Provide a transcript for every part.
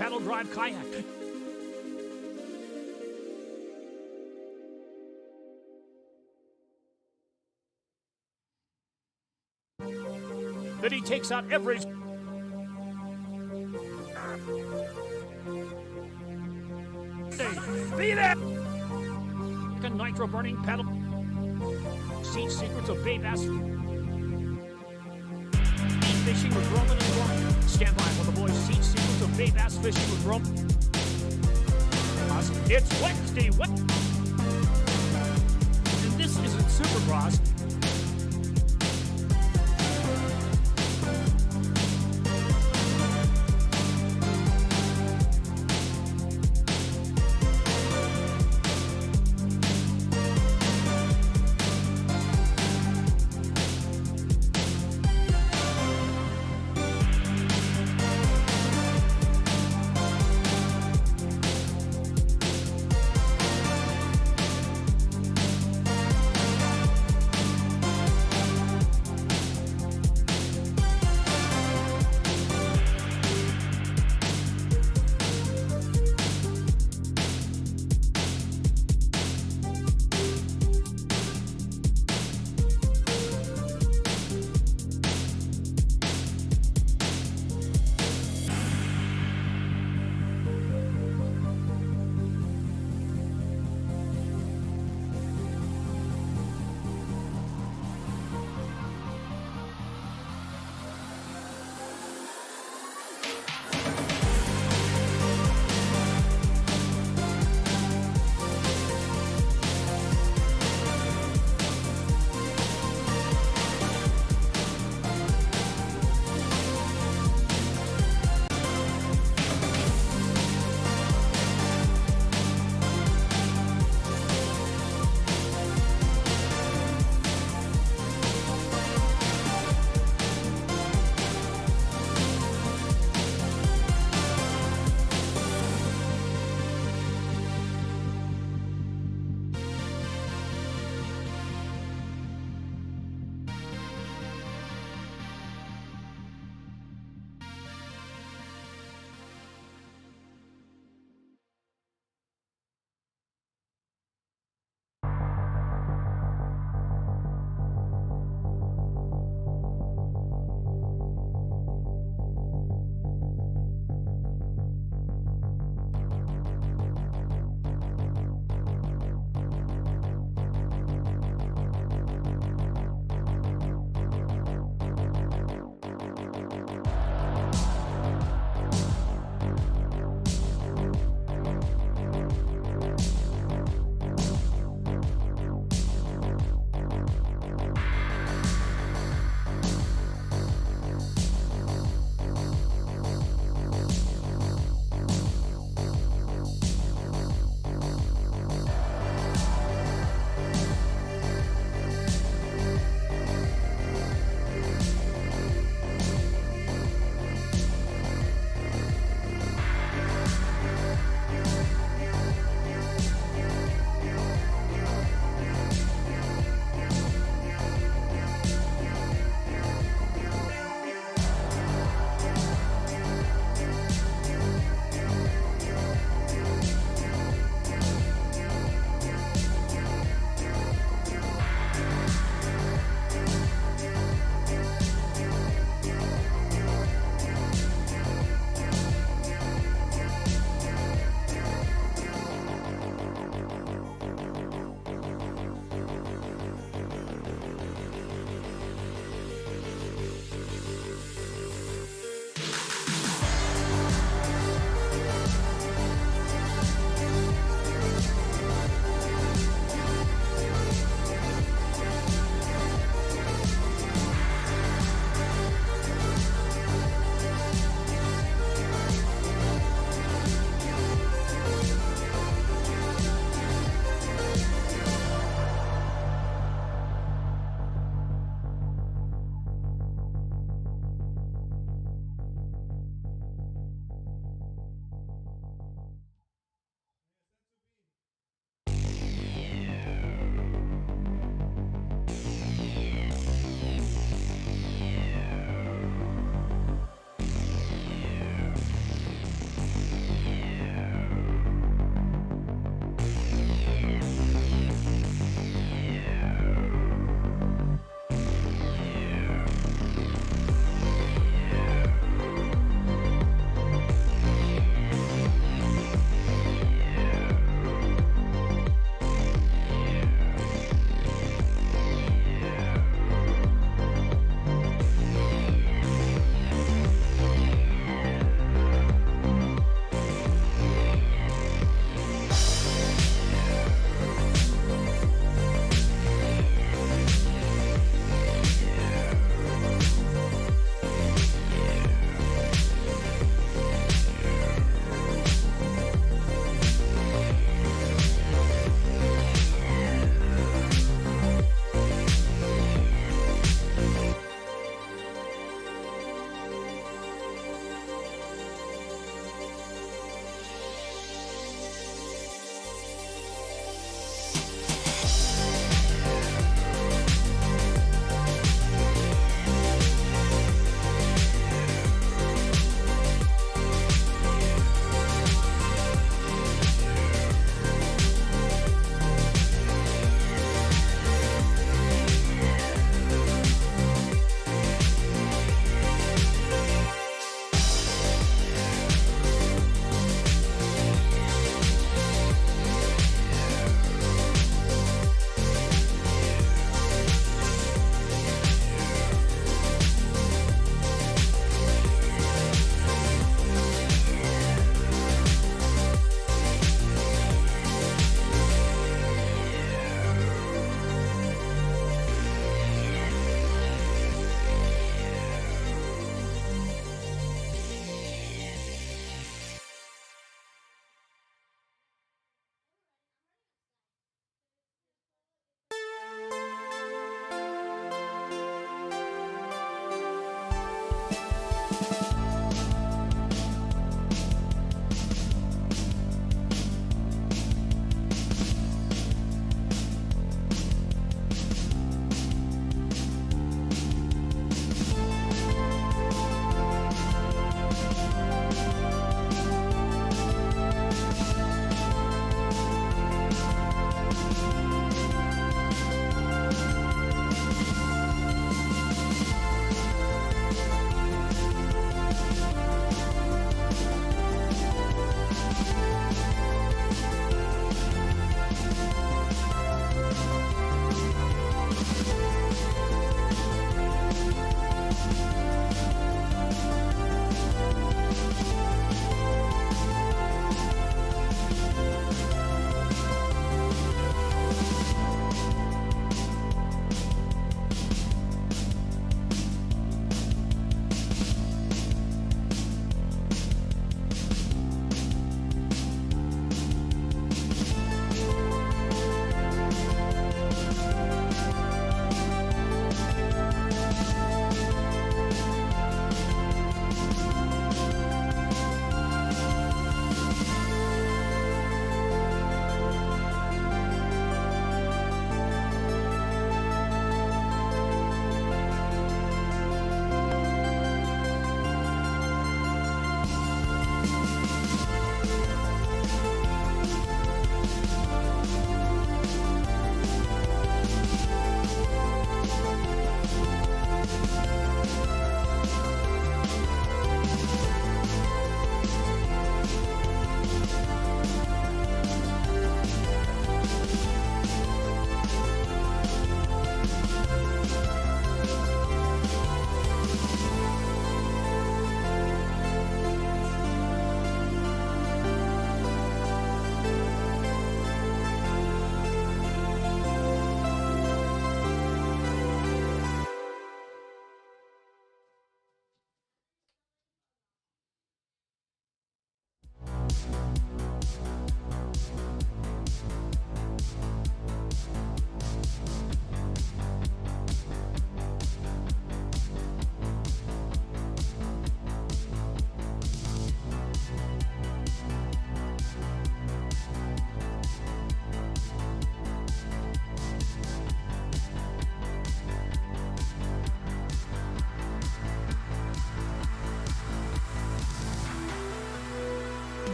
paddle drive kayak. Then he takes out every... Be there! Nitro burning paddle. Seed secrets of Bay Bass. Fishing with Roman and Roman. Stand by for the boys. Seed secrets of Bay Bass fishing with Roman. It's Wednesday. What? And this isn't Supercross.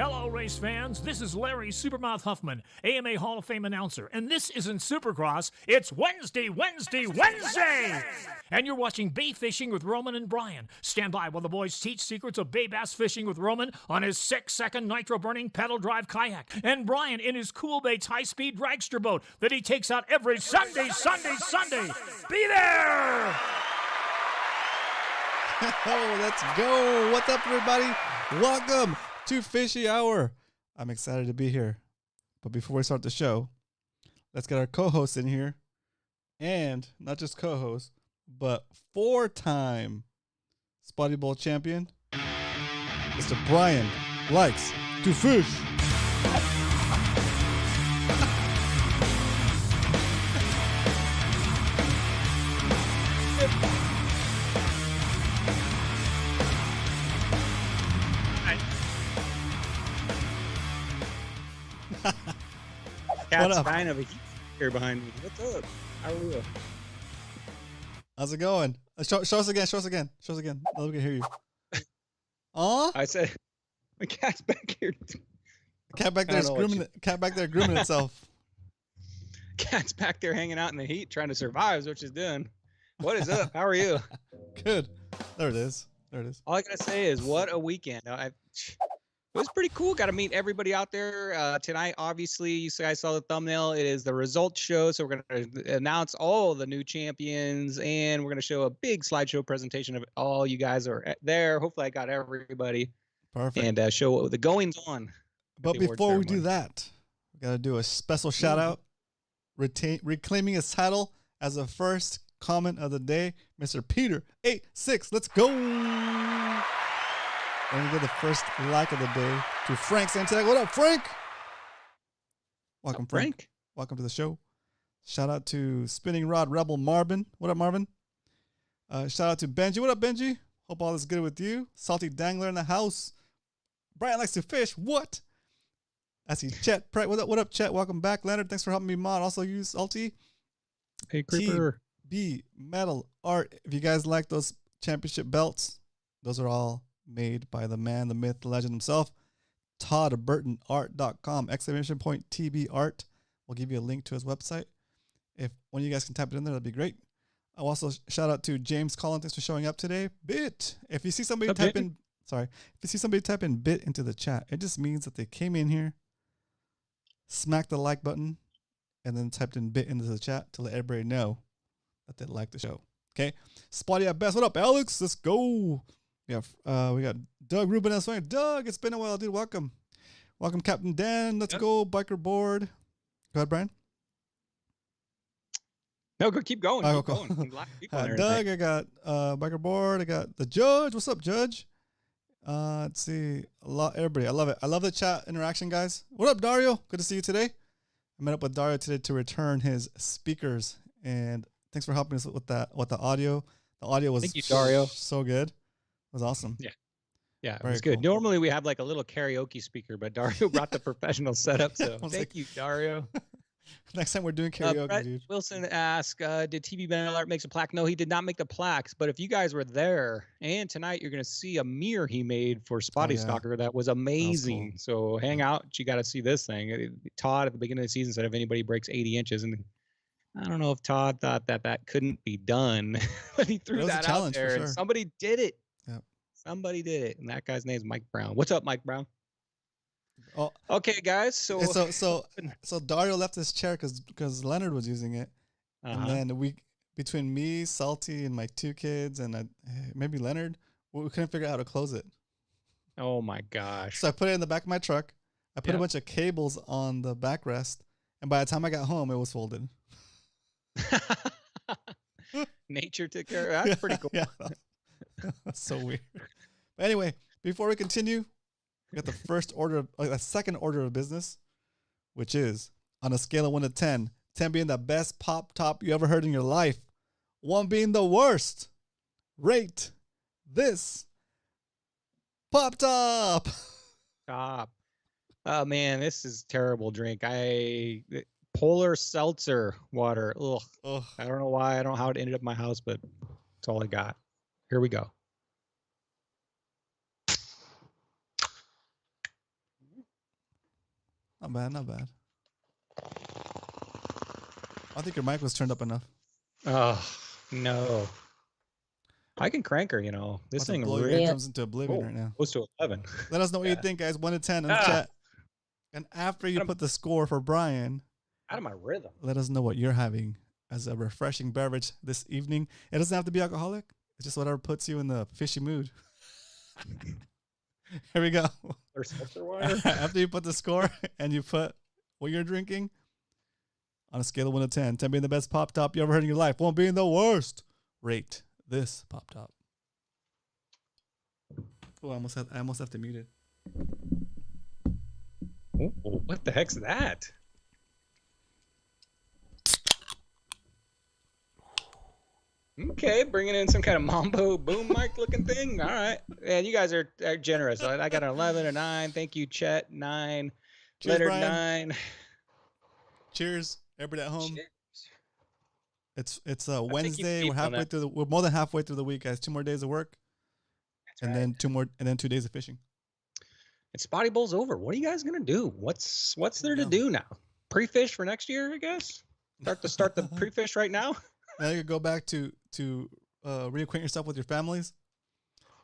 Hello, race fans. This is Larry Supermouth Huffman, AMA Hall of Fame announcer, and this isn't Supercross. It's Wednesday! And you're watching Bay Fishing with Roman and Brian. Stand by while the boys teach secrets of bay bass fishing with Roman on his 6-second nitro-burning pedal drive kayak, and Brian in his Cool Baits high-speed dragster boat that he takes out every Sunday. Be there! Oh, let's go. What's up, everybody? Welcome to Fishy Hour. I'm excited to be here. But before we start the show, let's get our co-host in here. And not just co-host, but 4-time Spotty Bowl champion, Mr. Brian Likes to Fish. Cat's kind of a heat here behind me. What's up? How are you? How's it going? Show us again. Let me hear you. I said, the cat's back here. Cat back there grooming itself. Cat's back there hanging out in the heat, trying to survive is what she's doing. What is up? How are you? Good. There it is. All I gotta say is, what a weekend. It was pretty cool. Got to meet everybody out there tonight. Obviously, you guys saw the thumbnail. It is the results show. So we're going to announce all the new champions, and we're going to show a big slideshow presentation of all you guys are there. Hopefully, I got everybody. Perfect. And show the goings on. But before we do that, we got to do a special shout out, reclaiming his title as the first comment of the day, Mr. Peter 86. Let's go. And we get the first like of the day to Frank Santag. What up, Frank? Welcome, Frank. Welcome to the show. Shout out to Spinning Rod Rebel Marvin. What up, Marvin? Shout out to Benji. What up, Benji? Hope all is good with you. Salty Dangler in the house. Brian Likes to Fish. What? I see Chet. What up, Chet? Welcome back. Leonard, thanks for helping me mod. Also, you, Salty. Hey, Creeper. TB Metal Art. If you guys like those championship belts, those are all made by the man, the myth, the legend himself, ToddBurtonArt.com, !TB Art. We'll give you a link to his website. If one of you guys can type it in there, that'd be great. I'll also shout out to James Collins. Thanks for showing up today. Bit. If you see somebody type in bit into the chat, it just means that they came in here, smacked the like button, and then typed in bit into the chat to let everybody know that they like the show. Okay. Spotty at best. What up, Alex? Let's go. We got Doug Rubin as well. Doug, it's been a while, dude. Welcome, Captain Dan. Let's go, biker board. Go ahead, Brian. No, go keep going. Keep going. Doug, I got biker board. I got the Judge. What's up, Judge? Let's see. Everybody. I love it. I love the chat interaction, guys. What up, Dario? Good to see you today. I met up with Dario today to return his speakers, and thanks for helping us with that. With the audio. The audio was Thank you, Dario. So good. It was awesome. Yeah, it was good. Cool. Normally we have like a little karaoke speaker, but Dario brought the professional setup. So thank you, Dario. Next time we're doing karaoke, Brett dude. Wilson asked, did TV Metal Art makes a plaque? No, he did not make the plaques. But if you guys were there, and tonight you're going to see a mirror he made for Spotty Stalker that was amazing. That was cool. So hang out. You got to see this thing. Todd at the beginning of the season said if anybody breaks 80 inches, and I don't know if Todd thought that couldn't be done, but he threw that out there, and somebody did it. Somebody did it, and that guy's name is Mike Brown. What's up, Mike Brown? Oh, okay, guys. So Dario left his chair because Leonard was using it, and then between me, Salty, and my 2 kids, and maybe Leonard, we couldn't figure out how to close it. Oh my gosh! So I put it in the back of my truck. I put a bunch of cables on the backrest, and by the time I got home, it was folded. Nature took care of it. That's pretty cool. Yeah. That's so weird. But anyway, before we continue, we got the second order of business, which is on a scale of 1 to 10, 10 being the best pop top you ever heard in your life, 1 being the worst. Rate this pop top. Oh man, this is terrible drink. Polar seltzer water. Ugh. I don't know why. I don't know how it ended up in my house, but it's all I got. Here we go. Not bad, not bad. I think your mic was turned up enough. Oh, no. I can crank her, This thing blow your really eardrums into oblivion right now. close to 11. Let us know what you think, guys. 1 to 10 in the chat. And after you put the score for Brian, Out of my rhythm. let us know what you're having as a refreshing beverage this evening. It doesn't have to be alcoholic. It's just whatever puts you in the fishy mood. Here we go. Or seltzer water. After you put the score and you put what you're drinking, on a scale of 1 to 10, 10 being the best pop top you ever heard in your life, 1 being the worst, rate this pop top. Oh, I almost have to mute it. Ooh, what the heck's that? Okay, bringing in some kind of mambo boom mic looking thing. All right. Man, you guys are generous. I got an 11 or 9. Thank you, Chet. 9. Cheers, Leonard, Brian. 9. Cheers, everybody at home. Cheers. It's Wednesday. We're more than halfway through the week, guys. 2 more days of work. That's and right. then 2 days of fishing. And Spotty Bowl's over. What are you guys gonna do? What's there to do now? Pre-fish for next year, I guess. Start the pre-fish right now. Now you can go back to reacquaint yourself with your families.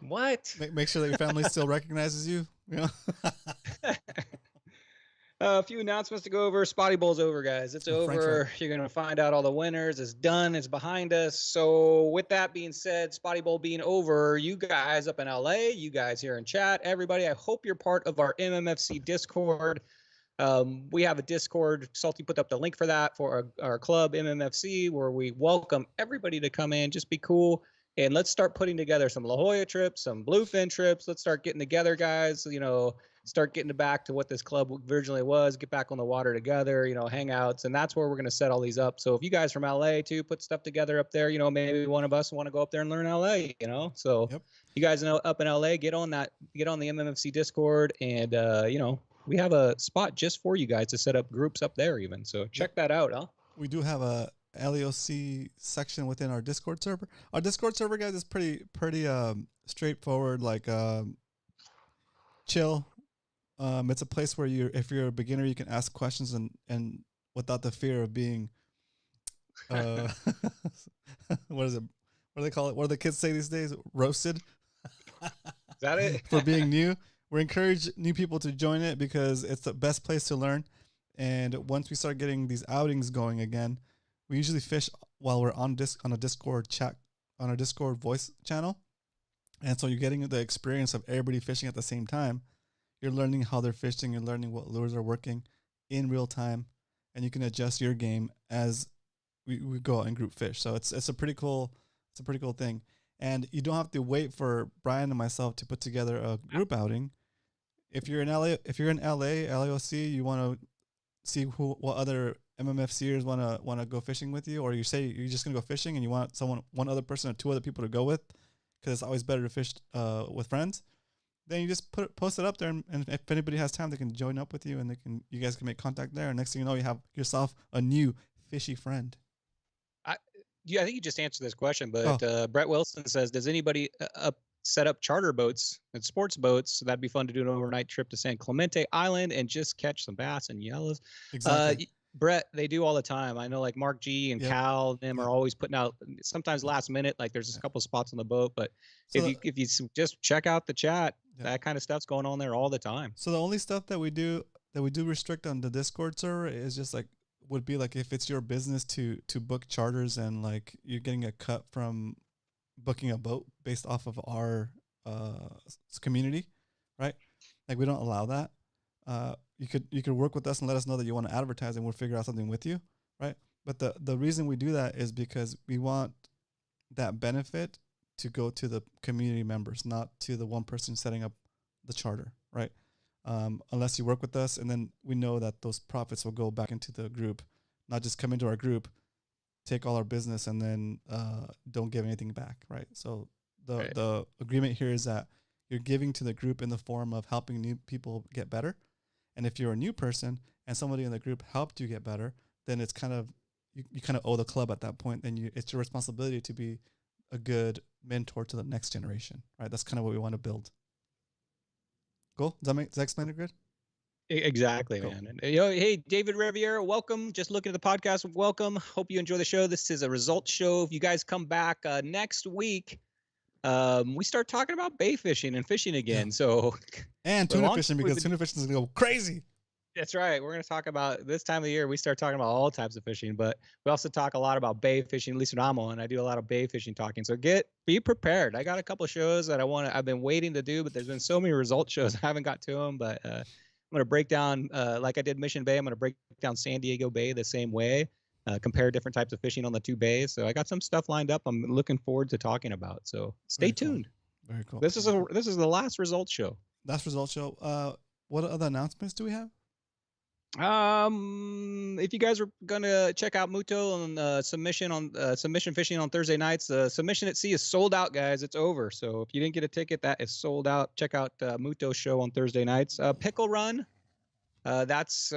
What? Make sure that your family still recognizes you. A few announcements to go over. Spotty Bowl's over, guys. It's over. You're going to find out all the winners. It's done. It's behind us. So with that being said, Spotty Bowl being over, you guys up in LA, you guys here in chat, everybody, I hope you're part of our MMFC Discord. We have a Discord. Salty put up the link for that for our club, MMFC, where we welcome everybody to come in. Just be cool. And let's start putting together some La Jolla trips, some bluefin trips. Let's start getting together, guys. Start getting back to what this club originally was, get back on the water together, hangouts. And that's where we're going to set all these up. So if you guys from LA too, put stuff together up there, maybe one of us want to go up there and learn LA, So You guys know up in LA, get on the MMFC Discord and, we have a spot just for you guys to set up groups up there even. So check that out, huh? We do have a LAOC section within our Discord server. Our Discord server, guys, is pretty straightforward, chill. It's a place where if you're a beginner, you can ask questions and without the fear of being, what is it? What do they call it? What do the kids say these days? Roasted. Is that it? For being new. We encourage new people to join it because it's the best place to learn. And once we start getting these outings going again, we usually fish while we're on a Discord chat, on our Discord voice channel. And so you're getting the experience of everybody fishing at the same time. You're learning how they're fishing. You're learning what lures are working in real time. And you can adjust your game as we go out and group fish. So it's a pretty cool thing. And you don't have to wait for Brian and myself to put together a group outing. If you're in LAOC, you want to see what other MMFCers want to go fishing with you, or you say you're just gonna go fishing and you want one other person or 2 other people to go with, because it's always better to fish with friends. Then you just post it up there, and if anybody has time, they can join up with you, and you guys can make contact there. And next thing you know, you have yourself a new fishy friend. I think you just answered this question, but Brett Wilson says, does anybody set up charter boats and sports boats? So that'd be fun to do an overnight trip to San Clemente Island and just catch some bass and yellows. Exactly. Brett, they do all the time. I know like Mark G and Cal and them are always putting out, sometimes last minute, like there's a couple spots on the boat, but so if you just check out the chat, that kind of stuff's going on there all the time. So the only stuff that we do restrict on the Discord server is just would be if it's your business to book charters and you're getting a cut from booking a boat based off of our community, right? We don't allow that. You could work with us and let us know that you want to advertise, and we'll figure out something with you, right? But the reason we do that is because we want that benefit to go to the community members, not to the one person setting up the charter, right? Unless you work with us, and then we know that those profits will go back into the group, not just come into our group, take all our business, and then don't give anything back, right? So the agreement here is that you're giving to the group in the form of helping new people get better. And if you're a new person and somebody in the group helped you get better, then it's kind of, you kind of owe the club at that point. Then it's your responsibility to be a good mentor to the next generation, right? That's kind of what we want to build. Cool. Does that explain it good? Exactly, Cool. man. And, hey, David Riviera, welcome. Just looking at the podcast, welcome. Hope you enjoy the show. This is a results show. If you guys come back next week, we start talking about bay fishing and fishing again. Yeah. So, And tuna fishing, because tuna fishing is going to go crazy. That's right. We're going to talk about this time of the year. We start talking about all types of fishing, but we also talk a lot about bay fishing. At least when I'm on, I do a lot of bay fishing talking. So be prepared. I got a couple of shows that I've been waiting to do, but there's been so many result shows I haven't got to them. But I'm going to break down, like I did Mission Bay. I'm going to break down San Diego Bay the same way. Compare different types of fishing on the two bays. So I got some stuff lined up. I'm looking forward to talking about. So stay tuned. Cool. Very cool. This is the last results show. Last results show. What other announcements do we have? If you guys are gonna check out Muto on submission fishing on Thursday nights, submission at sea is sold out, guys. It's over. So if you didn't get a ticket, that is sold out. Check out Muto's show on Thursday nights. Pickle Run. I've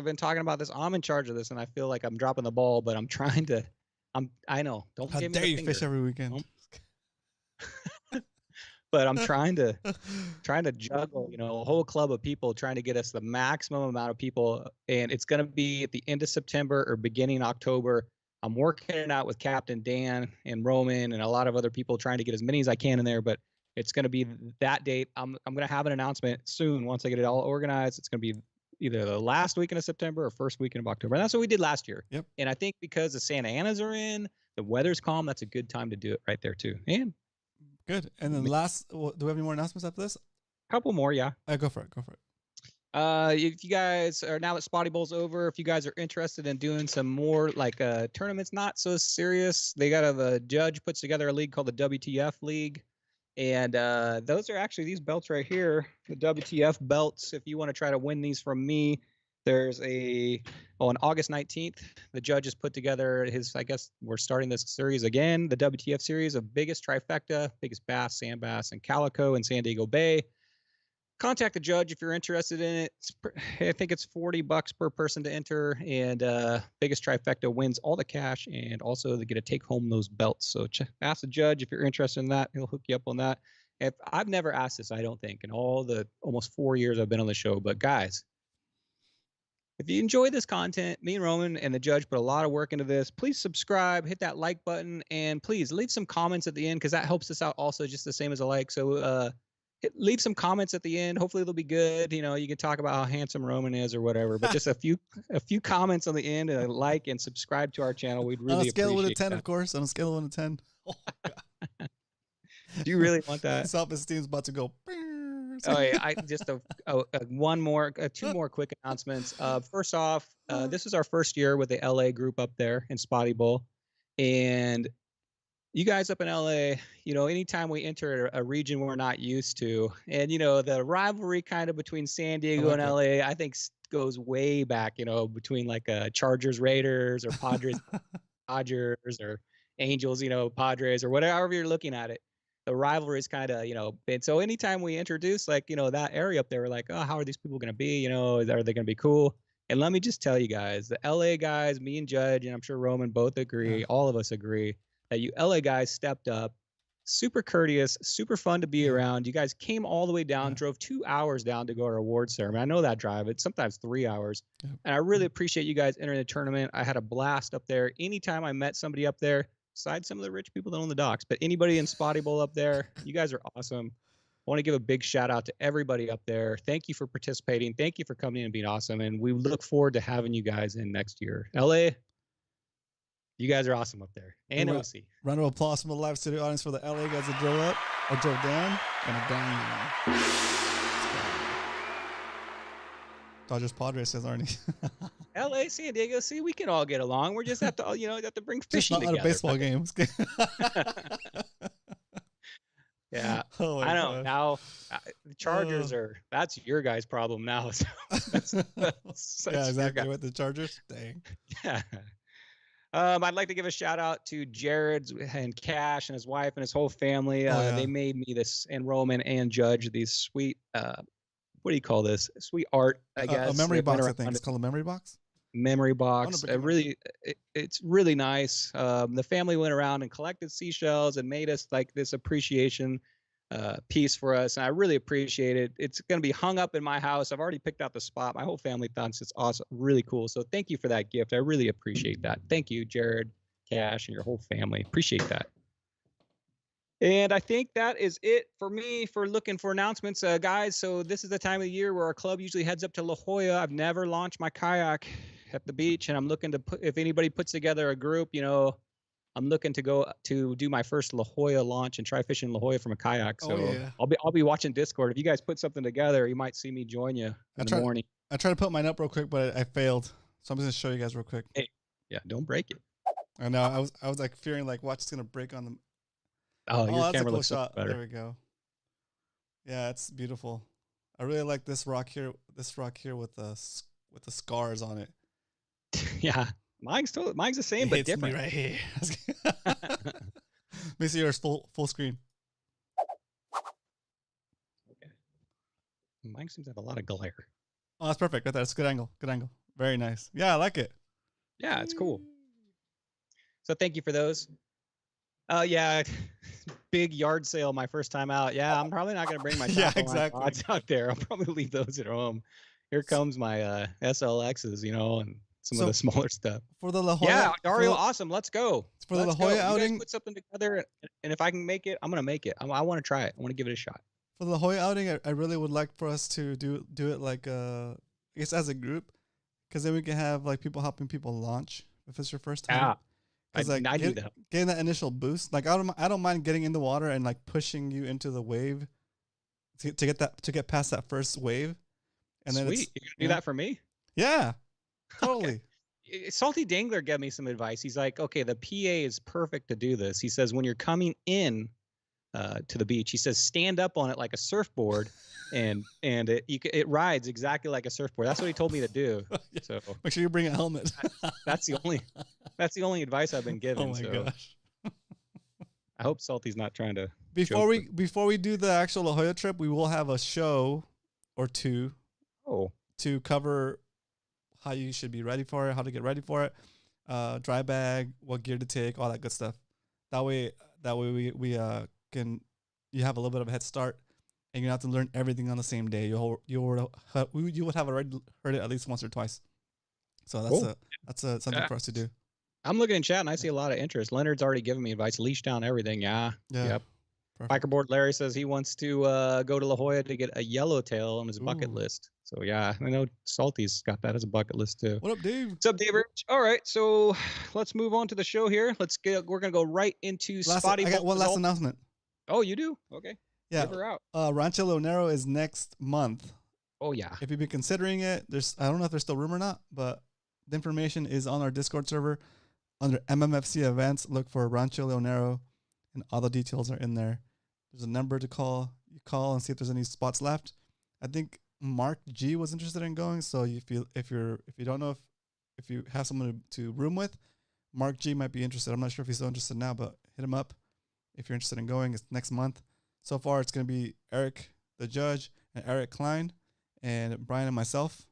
been talking about this. I'm in charge of this, and I feel like I'm dropping the ball, but I'm trying to. I know. Don't How give dare me the you finger. fish every weekend? But I'm trying to juggle, a whole club of people, trying to get us the maximum amount of people. And it's going to be at the end of September or beginning October. I'm working it out with Captain Dan and Roman and a lot of other people, trying to get as many as I can in there. But it's going to be that date. I'm going to have an announcement soon. Once I get it all organized, it's going to be either the last weekend of September or first weekend of October. And that's what we did last year. Yep. And I think because the Santa Anas are in, the weather's calm, that's a good time to do it right there too. And good. And then last, do we have any more announcements after this? a couple more, yeah. Go for it. Go for it. If you guys are, now that Spotty Bowl's over, if you guys are interested in doing some more like tournaments, not so serious, they got a judge puts together a league called the WTF League. And those are actually these belts right here, the WTF belts. If you want to try to win these from me, there's on August 19th, the judges put together I guess we're starting this series again, the WTF series of biggest trifecta, biggest bass, sand bass, and calico in San Diego Bay. Contact the judge if you're interested in it. I think it's $40 per person to enter, and biggest trifecta wins all the cash, and also they get to take home those belts. So ask the judge if you're interested in that. He'll hook you up on that. I've never asked this, I don't think, in all the almost 4 years I've been on the show. But guys, if you enjoy this content, me and Roman and the judge put a lot of work into this. Please subscribe, hit that like button, and please leave some comments at the end, because that helps us out also, just the same as a like. So leave some comments at the end. Hopefully they'll be good. You can talk about how handsome Roman is or whatever, but just a few comments on the end, and a like and subscribe to our channel. We'd really appreciate On a scale of 1 to 10, that. of course. On a scale of 1 to 10. Oh, Do you really want that? Self-esteem's about to go. Oh yeah, I just two more quick announcements. First off, this is our first year with the LA group up there in Spotty Bowl, and you guys up in LA, anytime we enter a region we're not used to, and the rivalry kind of between San Diego and LA, I think goes way back, between like Chargers Raiders or Padres Dodgers or Angels, Padres or whatever you're looking at it. The rivalry is kind of, and so anytime we introduce that area up there, we're like, oh, how are these people going to be? Are they going to be cool? And let me just tell you guys, the LA guys, me and Judge, and I'm sure Roman both agree, all of us agree, that you LA guys stepped up, super courteous, super fun to be around. You guys came all the way down, drove 2 hours down to go to our awards ceremony. I know that drive. It's sometimes 3 hours. Yep. And I really appreciate you guys entering the tournament. I had a blast up there. Anytime I met somebody up there, besides some of the rich people that own the docks, but anybody in Spotty Bowl up there, you guys are awesome. I want to give a big shout out to everybody up there. Thank you for participating. Thank you for coming in and being awesome. And we look forward to having you guys in next year. LA, you guys are awesome up there. And OC. Round of applause from the live studio audience for the LA guys that drove up or drove down and a down. Dodgers Padres, says Arnie. LA, San Diego, see, we can all get along. We just have to, have to bring fishing together. Just not baseball games. Yeah. Oh, I know. Now, the Chargers that's your guys' problem now. So that's yeah, exactly. With the Chargers. Dang. Yeah. I'd like to give a shout out to Jared and Cash and his wife and his whole family. They made me this, and Roman and Judge, these sweet, what do you call this? Sweet art, I guess. A memory box, I think. It's called a memory box. Memory box. It's really nice. The family went around and collected seashells and made us like this appreciation piece for us, and I really appreciate it. It's going to be hung up in my house. I've already picked out the spot. My whole family thinks it's awesome, really cool. So thank you for that gift. I really appreciate that. Thank you, Jared, Cash, and your whole family. Appreciate that. And I think that is it for me for looking for announcements, guys. So this is the time of the year where our club usually heads up to La Jolla. I've never launched my kayak at the beach, and I'm looking to put, if anybody puts together a group, I'm looking to go to do my first La Jolla launch and try fishing La Jolla from a kayak. So I'll be watching Discord. If you guys put something together, you might see me join you in the morning. I tried to put mine up real quick, but I failed. So I'm just gonna show you guys real quick. Hey, yeah, don't break it. I know. I was like fearing like watch it's gonna break on the. Oh, your that's camera a cool looks shot. better. There we go. Yeah, it's beautiful. I really like this rock here. This rock here with the scars on it. Yeah, mine's the same but different. Me right here. Let me see yours full screen. Okay. Mine seems to have a lot of glare. Oh, that's perfect. Right there. That's a good angle. Good angle. Very nice. Yeah, I like it. Yeah, it's cool. So thank you for those. Yeah, big yard sale my first time out. Yeah, I'm probably not gonna bring my rods out there. I'll probably leave those at home. Here comes my SLXs, and some of the smaller stuff. For the La Jolla. Yeah, Dario, awesome. Let's go. For the La Jolla outing, you guys put something together, and if I can make it, I'm gonna make it. I want to try it. I want to give it a shot. For the La Jolla outing, I really would like for us to do it like I guess as a group, because then we can have like people helping people launch if it's your first time. Yeah. Because like getting that initial boost, like I don't mind getting in the water and like pushing you into the wave to get past that first wave, and then sweet. You gonna do that for me? Yeah, totally. Okay. Salty Dangler gave me some advice. He's like, okay, the PA is perfect to do this. He says when you're coming in to the beach, he says stand up on it like a surfboard, and it rides exactly like a surfboard. That's what he told me to do. Yeah. So make sure you bring a helmet. That's the only advice I've been given. Oh my gosh. I hope Salty's not trying to. Before we do the actual La Jolla trip, we will have a show or two. Oh. To cover how you should be ready for it, how to get ready for it, dry bag, what gear to take, all that good stuff. That way we can you have a little bit of a head start, and you don't have to learn everything on the same day. You would have already heard it at least once or twice. So that's something for us to do. I'm looking in chat and I see a lot of interest. Leonard's already given me advice. Leash down everything. Yeah. Yep. Bikerboard Larry says he wants to go to La Jolla to get a yellowtail on his bucket list. So yeah, I know Salty's got that as a bucket list too. What up, Dave? What's up, Dave Rich? All right, so let's move on to the show here. We're gonna go right into Spotty. I got one last announcement. Oh, you do? Okay. Yeah. Give her out. Rancho Leonero is next month. Oh yeah. If you've been considering it, I don't know if there's still room or not, but the information is on our Discord server under MMFC events. Look for Rancho Leonero, and all the details are in there. There's a number to call. You call and see if there's any spots left. I think Mark G was interested in going. So if you don't know if you have someone to room with, Mark G might be interested. I'm not sure if he's still interested now, but hit him up if you're interested in going. It's next month. So far, it's going to be Eric, the judge, and Eric Klein, and Brian and myself,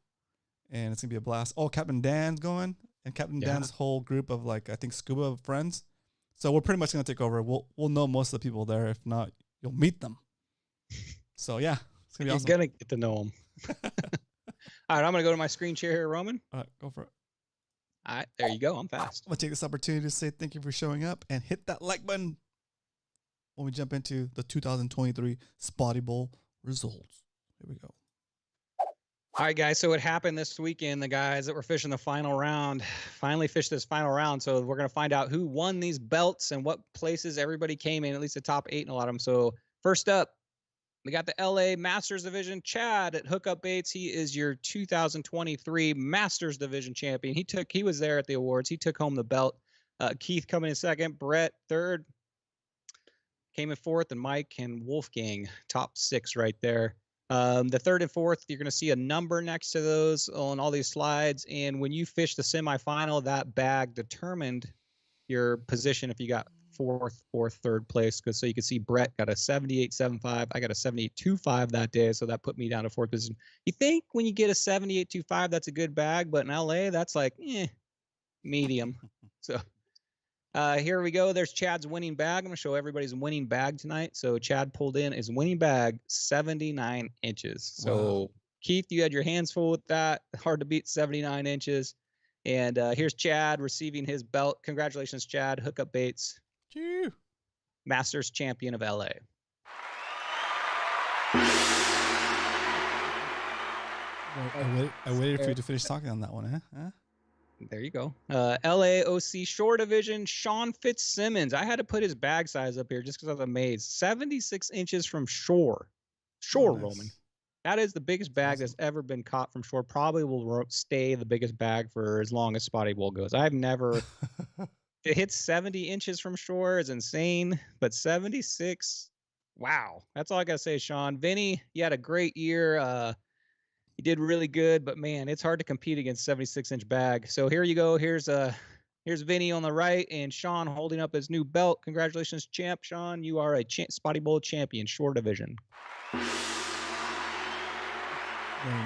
and it's going to be a blast. Oh, Captain Dan's going, and Captain Dan's whole group of I think scuba friends. So we're pretty much going to take over. We'll know most of the people there. If not, you'll meet them. So yeah, it's gonna be awesome. You're gonna get to know them. All right, I'm gonna go to my screen share here, Roman. All right, go for it. All right, there you go. I'm fast. I'm gonna take this opportunity to say thank you for showing up and hit that like button when we jump into the 2023 Spotty Bowl results. Here we go. All right, guys. So it happened this weekend. The guys that were fishing the final round finally fished this final round. So we're going to find out who won these belts and what places everybody came in, at least the top 8 in a lot of them. So first up, we got the LA Masters Division. Chad at Hookup Baits. He is your 2023 Masters Division champion. He was there at the awards. He took home the belt. Keith coming in second. Brett third. Came in fourth. And Mike and Wolfgang top 6 right there. The third and fourth, you're going to see a number next to those on all these slides. And when you fish the semifinal, that bag determined your position if you got fourth or third place. So you can see Brett got a 78.75. I got a 78.25 that day. So that put me down to fourth position. You think when you get a 78.25, that's a good bag. But in LA, that's like, medium. So Here we go. There's Chad's winning bag. I'm going to show everybody's winning bag tonight. So Chad pulled in his winning bag, 79 inches. So Wow. Keith, you had your hands full with that. Hard to beat 79 inches. And here's Chad receiving his belt. Congratulations, Chad. Hookup Baits, Choo. Masters champion of LA. I waited for you to finish talking on that one, huh? There you go. LAOC Shore Division, Sean Fitzsimmons. I had to put his bag size up here just because I was amazed. 76 inches from shore. Shore, Nice. Roman. That is the biggest bag that's ever been caught from shore. Probably will stay the biggest bag for as long as Spotty Bowl goes. I've never... It hits 70 inches from shore is insane, but 76, wow. That's all I got to say, Sean. Vinny, you had a great year. You did really good, but man, it's hard to compete against 76-inch bag. So here you go. Here's Vinny on the right and Sean holding up his new belt. Congratulations, champ. Sean, you are a Spotty Bowl champion, shore division. Very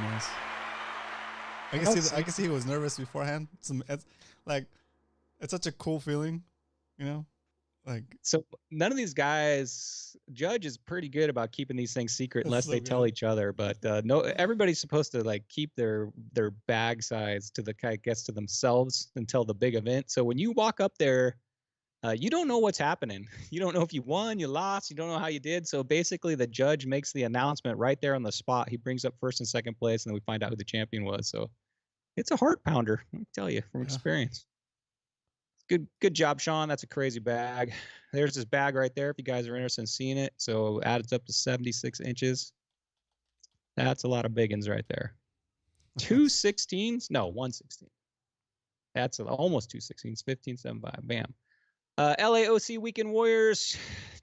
nice. I can see he was nervous beforehand. It's such a cool feeling, you know. So none of these guys, Judge is pretty good about keeping these things secret unless they tell each other. But no, everybody's supposed to keep their bag size to to themselves until the big event. So when you walk up there, you don't know what's happening. You don't know if you won, you lost, you don't know how you did. So basically, the judge makes the announcement right there on the spot. He brings up first and second place, and then we find out who the champion was. So it's a heart pounder, let me tell you from experience. Good job, Sean. That's a crazy bag. There's this bag right there if you guys are interested in seeing it. So adds up to 76 inches. That's a lot of biggins right there. 2 16s? No, 1 16. That's almost 2 16s. 15.75. Bam. LAOC Weekend Warriors.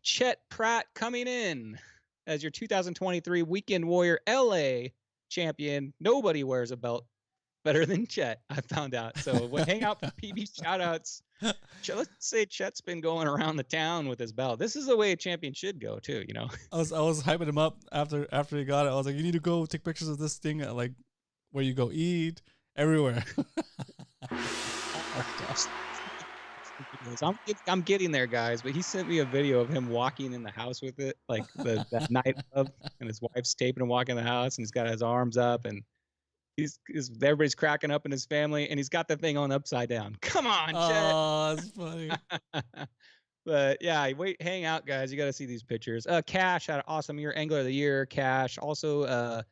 Chet Pratt coming in as your 2023 Weekend Warrior LA champion. Nobody wears a belt better than Chet, I found out. So hang out for PB shoutouts. Let's say Chet's been going around the town with his belt. This is the way a champion should go too, you know. I was hyping him up after he got it. I was like, you need to go take pictures of this thing at where you go eat everywhere. I'm getting there, guys. But he sent me a video of him walking in the house with it, that night of, and his wife's taping him walking in the house, and he's got his arms up, and everybody's cracking up in his family, and he's got the thing on upside down. Come on, Chet. Oh, that's funny. But yeah, hang out, guys. You got to see these pictures. Cash had an awesome year, Angler of the Year. Cash also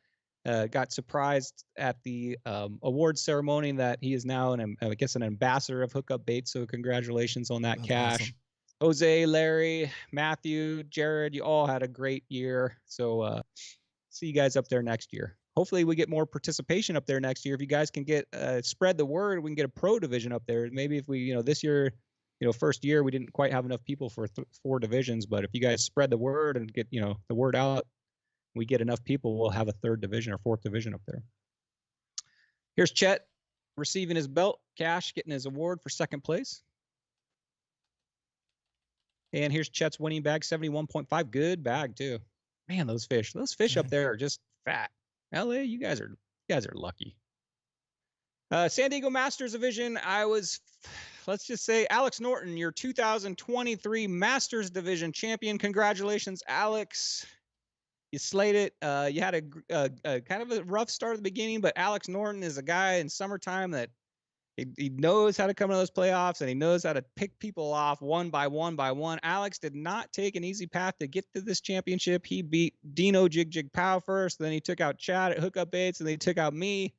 got surprised at the awards ceremony that he is now an ambassador of Hookup Baits. So congratulations on that, that's Cash. Awesome. Jose, Larry, Matthew, Jared, you all had a great year. So see you guys up there next year. Hopefully we get more participation up there next year. If you guys can get spread the word, we can get a pro division up there. Maybe if we, this year, first year we didn't quite have enough people for 4 divisions, but if you guys spread the word and get, the word out, we get enough people, we'll have a 3rd division or 4th division up there. Here's Chet receiving his belt, Cash getting his award for 2nd place. And here's Chet's winning bag, 71.5. Good bag too. Man, those fish up there are just fat. LA, you guys are lucky. San Diego Masters Division, let's just say, Alex Norton, your 2023 Masters Division champion. Congratulations, Alex. You slayed it. You had a kind of a rough start at the beginning, but Alex Norton is a guy in summertime that he knows how to come to those playoffs, and he knows how to pick people off one by one by one. Alex did not take an easy path to get to this championship. He beat Dino Jig Jig Pow first, then he took out Chad at Hookup Baits, and then he took out me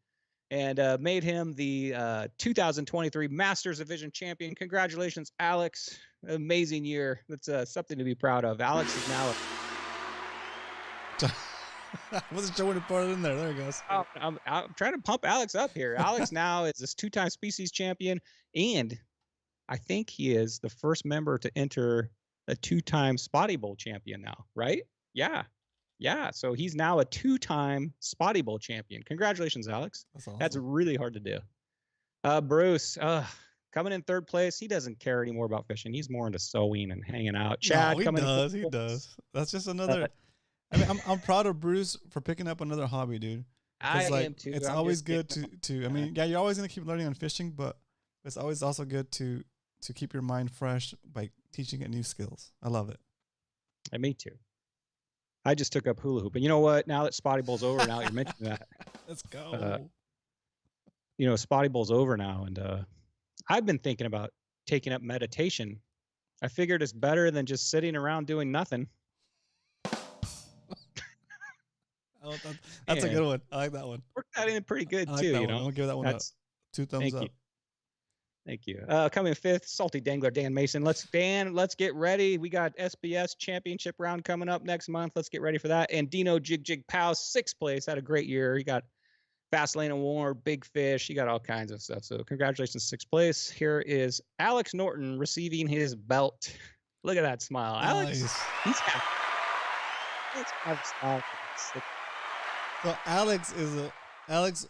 and made him the 2023 Masters Division champion. Congratulations, Alex. Amazing year. That's something to be proud of. Alex is now... I wasn't sure what to put it in there. There he goes. I'm trying to pump Alex up here. Alex now is this 2-time species champion, and I think he is the first member to enter a 2-time Spotty Bowl champion now, right? Yeah. So he's now a 2-time Spotty Bowl champion. Congratulations, Alex. That's awesome. That's really hard to do. Bruce, coming in 3rd place. He doesn't care anymore about fishing. He's more into sewing and hanging out. Chad, he does. That's just another. I mean, I'm proud of Bruce for picking up another hobby, dude. I am too. It's always good to. I mean, yeah, you're always gonna keep learning on fishing, but it's always also good to to keep your mind fresh by teaching it new skills. I love it. And me too. I just took up hula hoop. And you know what? Now that Spotty Bowl's over, now you're mentioning that. Let's go. Spotty Bowl's over now. And I've been thinking about taking up meditation. I figured it's better than just sitting around doing nothing. That's a good one. I like that one. Worked that in pretty good like too. One. I'll give that one up. 2 thumbs up. Thank you. Coming fifth, Salty Dangler, Dan Mason. Let's get ready. We got SBS Championship round coming up next month. Let's get ready for that. And Dino Jig Jig Pow, 6th place. Had a great year. He got Fast Lane Award, Big Fish. He got all kinds of stuff. So congratulations, 6th place. Here is Alex Norton receiving his belt. Look at that smile. Alex, he's happy. Let's have a smile. So Alex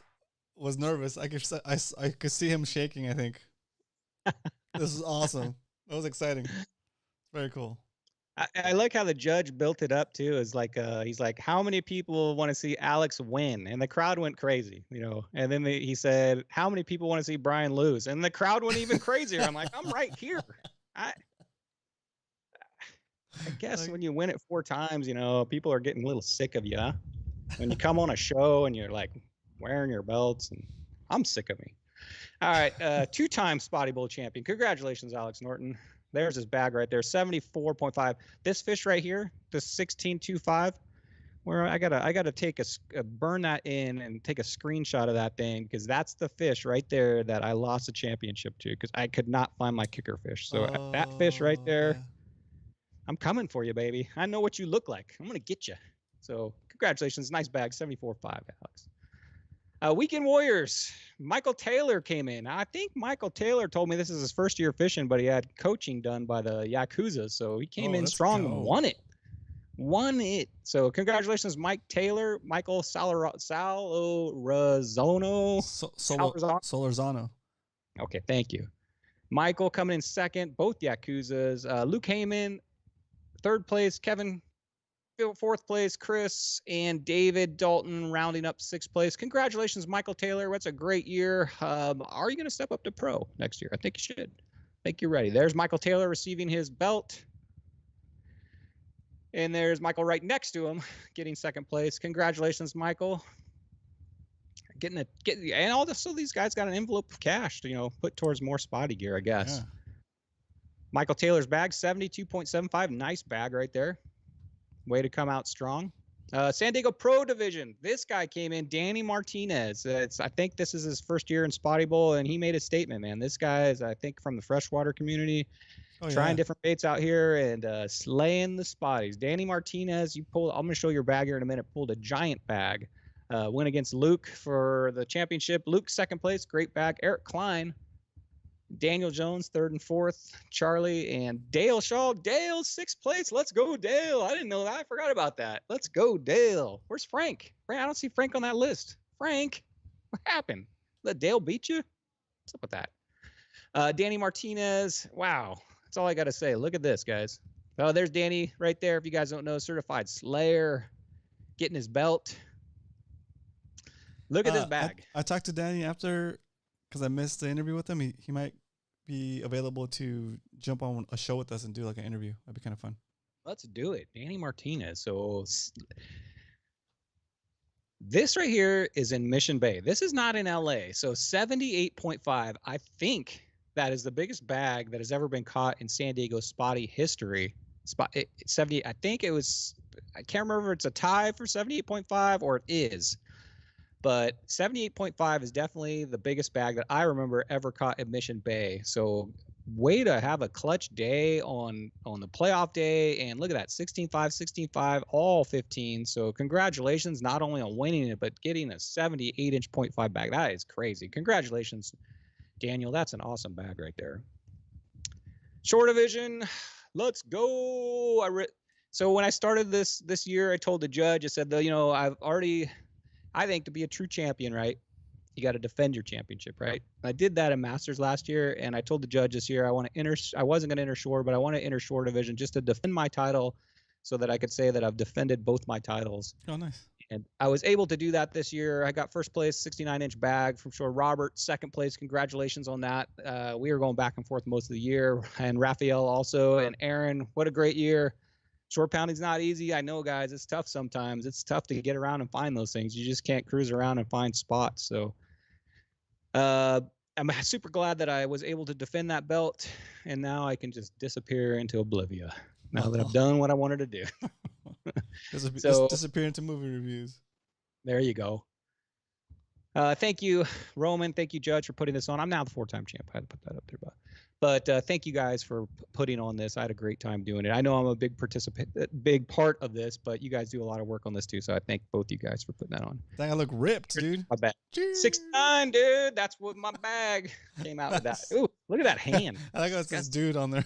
was nervous. I could see him shaking, I think. This is awesome. That was exciting. Very cool. I like how the judge built it up too. Is like he's like, how many people want to see Alex win? And the crowd went crazy, And then he said, how many people want to see Brian lose? And the crowd went even crazier. I'm like, I'm right here. I guess when you win it 4 times, people are getting a little sick of you. Huh? When you come on a show and you're like wearing your belts, and I'm sick of me. All right, 2-time Spotty Bowl champion. Congratulations, Alex Norton. There's his bag right there, 74.5. This fish right here, the 16.25, where I gotta take burn that in and take a screenshot of that thing, because that's the fish right there that I lost the championship to, because I could not find my kicker fish. So that fish right there, yeah. I'm coming for you, baby. I know what you look like. I'm gonna get you. So congratulations, nice bag, 74.5, Alex. Weekend Warriors, Michael Taylor came in. I think Michael Taylor told me this is his first year fishing, but he had coaching done by the Yakuza, so he came in strong and won it. So congratulations, Mike Taylor, Michael Solorzano. Okay, thank you. Michael coming in second, both Yakuzas. Luke Heyman, 3rd place. Kevin, 4th place. Chris and David Dalton rounding up 6th place. Congratulations, Michael Taylor. That's a great year. Are you going to step up to pro next year? I think you should. I think you're ready. There's Michael Taylor receiving his belt. And there's Michael right next to him getting 2nd place. Congratulations, Michael. And also these guys got an envelope of cash to, put towards more Spotty gear, I guess. Yeah. Michael Taylor's bag, 72.75. Nice bag right there. Way to come out strong. San Diego Pro Division. This guy came in, Danny Martinez. I think this is his first year in Spotty Bowl, and he made a statement, man. This guy is, I think, from the freshwater community, trying different baits out here and slaying the Spotties. Danny Martinez, I'm going to show your bag here in a minute, pulled a giant bag. Went against Luke for the championship. Luke, 2nd place, great bag. Eric Klein, Daniel Jones, 3rd and 4th. Charlie and Dale Shaw. Dale, 6th place. Let's go, Dale. I didn't know that. I forgot about that. Let's go, Dale. Where's Frank? I don't see Frank on that list. Frank, what happened? Let Dale beat you? What's up with that? Danny Martinez. Wow. That's all I got to say. Look at this, guys. Oh, there's Danny right there. If you guys don't know, certified slayer, getting his belt. Look at this bag. I talked to Danny after, because I missed the interview with him. He might be available to jump on a show with us and do like an interview. That'd be kind of fun. Let's do it. Danny Martinez. So this right here is in Mission Bay. This is not in LA. So 78.5. I think that is the biggest bag that has ever been caught in San Diego Spotty history. 70. I think it was, I can't remember if it's a tie for 78.5 or it is. But 78.5 is definitely the biggest bag that I remember ever caught at Mission Bay. So way to have a clutch day on the playoff day. And look at that, 16.5, 16.5, all 15. So congratulations, not only on winning it, but getting a 78-inch .5 bag. That is crazy. Congratulations, Daniel. That's an awesome bag right there. Short division, let's go. So when I started this year, I told the judge, I said, I think to be a true champion, right, you got to defend your championship, right? I did that in Masters last year, and I told the judge this year I wasn't going to enter shore, but I want to enter shore division just to defend my title so that I could say that I've defended both my titles. Oh, nice. And I was able to do that this year. I got first place, 69-inch bag from sure. Robert, second place. Congratulations on that. We were going back and forth most of the year. And Raphael also. And Aaron, what a great year. Short pounding's not easy. I know, guys. It's tough sometimes. It's tough to get around and find those things. You just can't cruise around and find spots. So I'm super glad that I was able to defend that belt. And now I can just disappear into oblivion now that I've done what I wanted to do. Just disappear into movie reviews. There you go. Thank you, Roman. Thank you, Judge, for putting this on. I'm now the 4-time champ. I had to put that up there, but thank you guys for putting on this. I had a great time doing it. I know I'm a big big part of this, but you guys do a lot of work on this too. So I thank both you guys for putting that on. Dang, I look ripped, dude. My bag. 69, dude. That's what my bag came out with that. Ooh, look at that hand. I like this dude on there.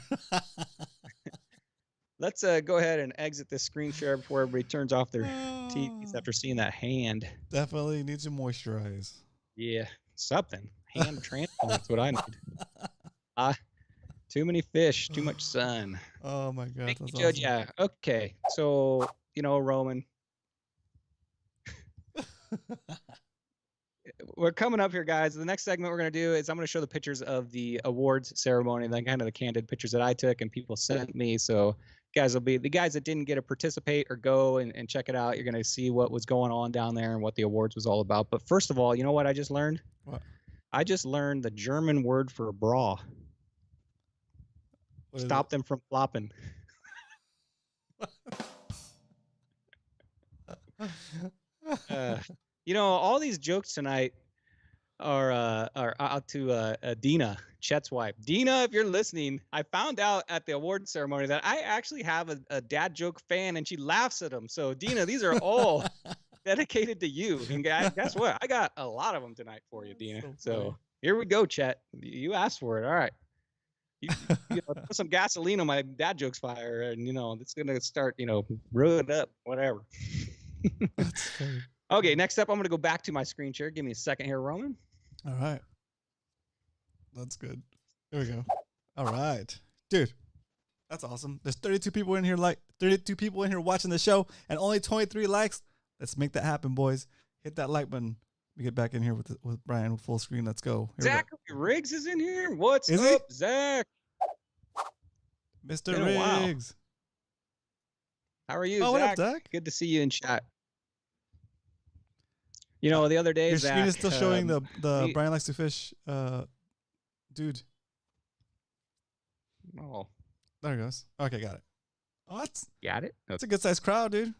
Let's go ahead and exit this screen share before everybody turns off their TVs after seeing that hand. Definitely needs to moisturize. Yeah, something. Hand transplant. That's what I need. Too many fish, too much sun. Oh my God. Thank you, That's Judge. awesome. Yeah. Okay. So, Roman. We're coming up here, guys. The next segment we're going to do is I'm going to show the pictures of the awards ceremony, then kind of the candid pictures that I took and people sent me. So guys will be the guys that didn't get to participate or go and check it out. You're going to see what was going on down there and what the awards was all about. But first of all, you know what I just learned? What? I just learned the German word for bra. Stop them from flopping. All these jokes tonight are out to Dina, Chet's wife. Dina, if you're listening, I found out at the award ceremony that I actually have a dad joke fan, and she laughs at them. So, Dina, these are all dedicated to you. And guess what? I got a lot of them tonight for you, Dina. So here we go, Chet. You asked for it. All right. Put some gasoline on my dad jokes fire, and it's gonna start, ruin up, whatever. Okay, next up, I'm gonna go back to my screen share. Give me a second here, Roman. All right. That's good. There we go. All right, dude. That's awesome. There's 32 people in here, 32 people in here watching the show, and only 23 likes. Let's make that happen, boys. Hit that like button. We get back in here with Brian with full screen. Let's go. Zachary Riggs is in here. What's up, Zach? Mr. Riggs. How are you, Zach? What up, Zach? Good to see you in chat. The other day, your Zach, screen is still showing the Brian Likes to Fish, dude. Oh, there it goes. Okay, got it. Oh, got it. That's a good sized crowd, dude.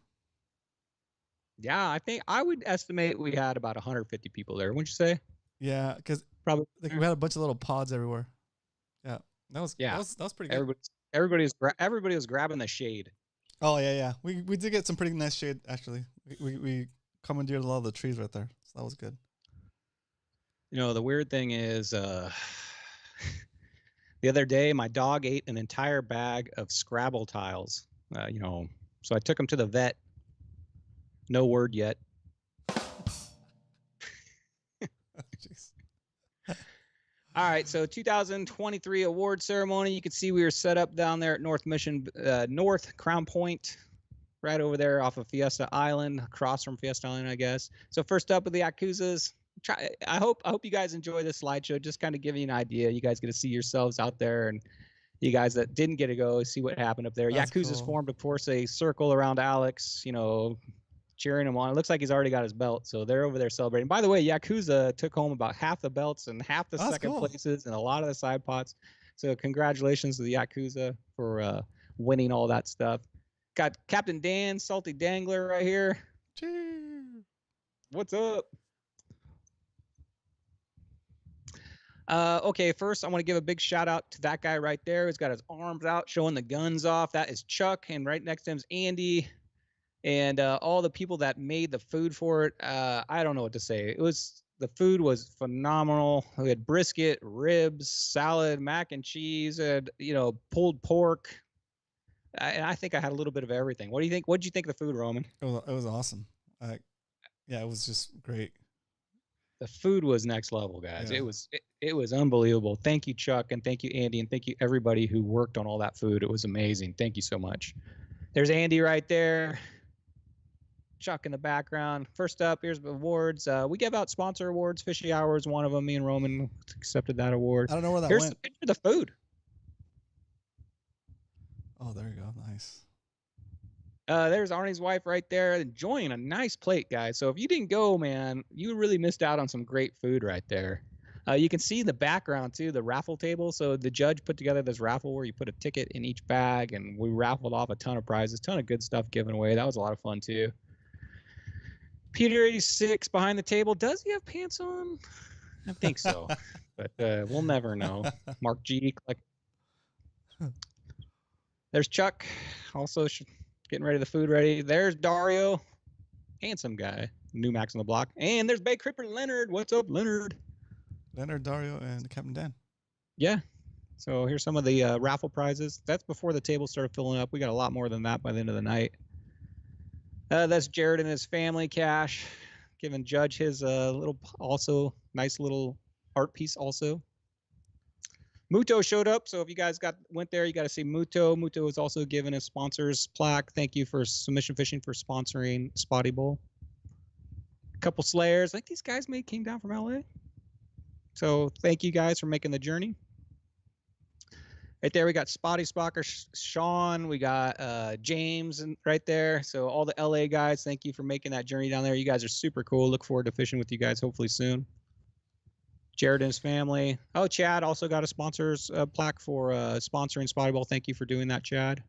Yeah, I think I would estimate we had about 150 people there. Wouldn't you say? Yeah, because probably we had a bunch of little pods everywhere. Yeah, that was pretty good. Everybody was grabbing the shade. Oh yeah. We did get some pretty nice shade actually. We commandeered a lot of the trees right there, so that was good. The weird thing is, the other day my dog ate an entire bag of Scrabble tiles. So I took him to the vet. No word yet. All right, so 2023 award ceremony. You can see we were set up down there at North Crown Point, right over there off of Fiesta Island, across from Fiesta Island, I guess. So first up with the Yakuzas. I hope you guys enjoy this slideshow. Just kind of giving you an idea. You guys get to see yourselves out there, and you guys that didn't get to go, see what happened up there. That's Yakuzas cool. formed, of course, a circle around Alex. Cheering him on. It looks like he's already got his belt, so they're over there celebrating. By the way, Yakuza took home about half the belts and half the second places and a lot of the side pots. So congratulations to the Yakuza for winning all that stuff. Got Captain Dan, Salty Dangler right here. Cheers. What's up? Okay, first I want to give a big shout out to that guy right there. He's got his arms out showing the guns off. That is Chuck, and right next to him is Andy. And all the people that made the food for it, I don't know what to say. The food was phenomenal. We had brisket, ribs, salad, mac and cheese, and pulled pork. And I think I had a little bit of everything. What do you think? What did you think of the food, Roman? It was awesome. Yeah, it was just great. The food was next level, guys. Yeah. It was unbelievable. Thank you, Chuck, and thank you, Andy, and thank you everybody who worked on all that food. It was amazing. Thank you so much. There's Andy right there. Chuck in the background. First up, here's the awards. We give out sponsor awards. Fishy Hour is one of them. Me and Roman accepted that award. I don't know where that Here's went. the picture of the food. Oh, there you go. Nice. There's Arnie's wife right there enjoying a nice plate, guys. So if you didn't go, man, you really missed out on some great food right there. You can see in the background, too, the raffle table. So the judge put together this raffle where you put a ticket in each bag, and we raffled off a ton of prizes, ton of good stuff given away. That was a lot of fun, too. Peter 86 behind the table. Does he have pants on? I think so, but we'll never know. Mark G. There's Chuck, also getting ready the food ready. There's Dario, handsome guy, new Max on the block. And there's Bay Cripper Leonard. What's up, Leonard? Leonard, Dario, and Captain Dan. Yeah. So here's some of the raffle prizes. That's before the table started filling up. We got a lot more than that by the end of the night. That's Jared and his family cash, giving Judge his little, also nice little art piece also. Muto showed up, so if you guys went there, you got to see Muto. Muto is also giving a sponsor's plaque. Thank you for Submission Fishing for sponsoring Spotty Bowl. A couple Slayers. I think these guys came down from LA. So thank you guys for making the journey. Right there, we got Spotty, Spocker, Sean. We got James right there. So all the LA guys, thank you for making that journey down there. You guys are super cool. Look forward to fishing with you guys hopefully soon. Jared and his family. Oh, Chad also got a sponsor's plaque for sponsoring Spotty Bowl. Thank you for doing that, Chad.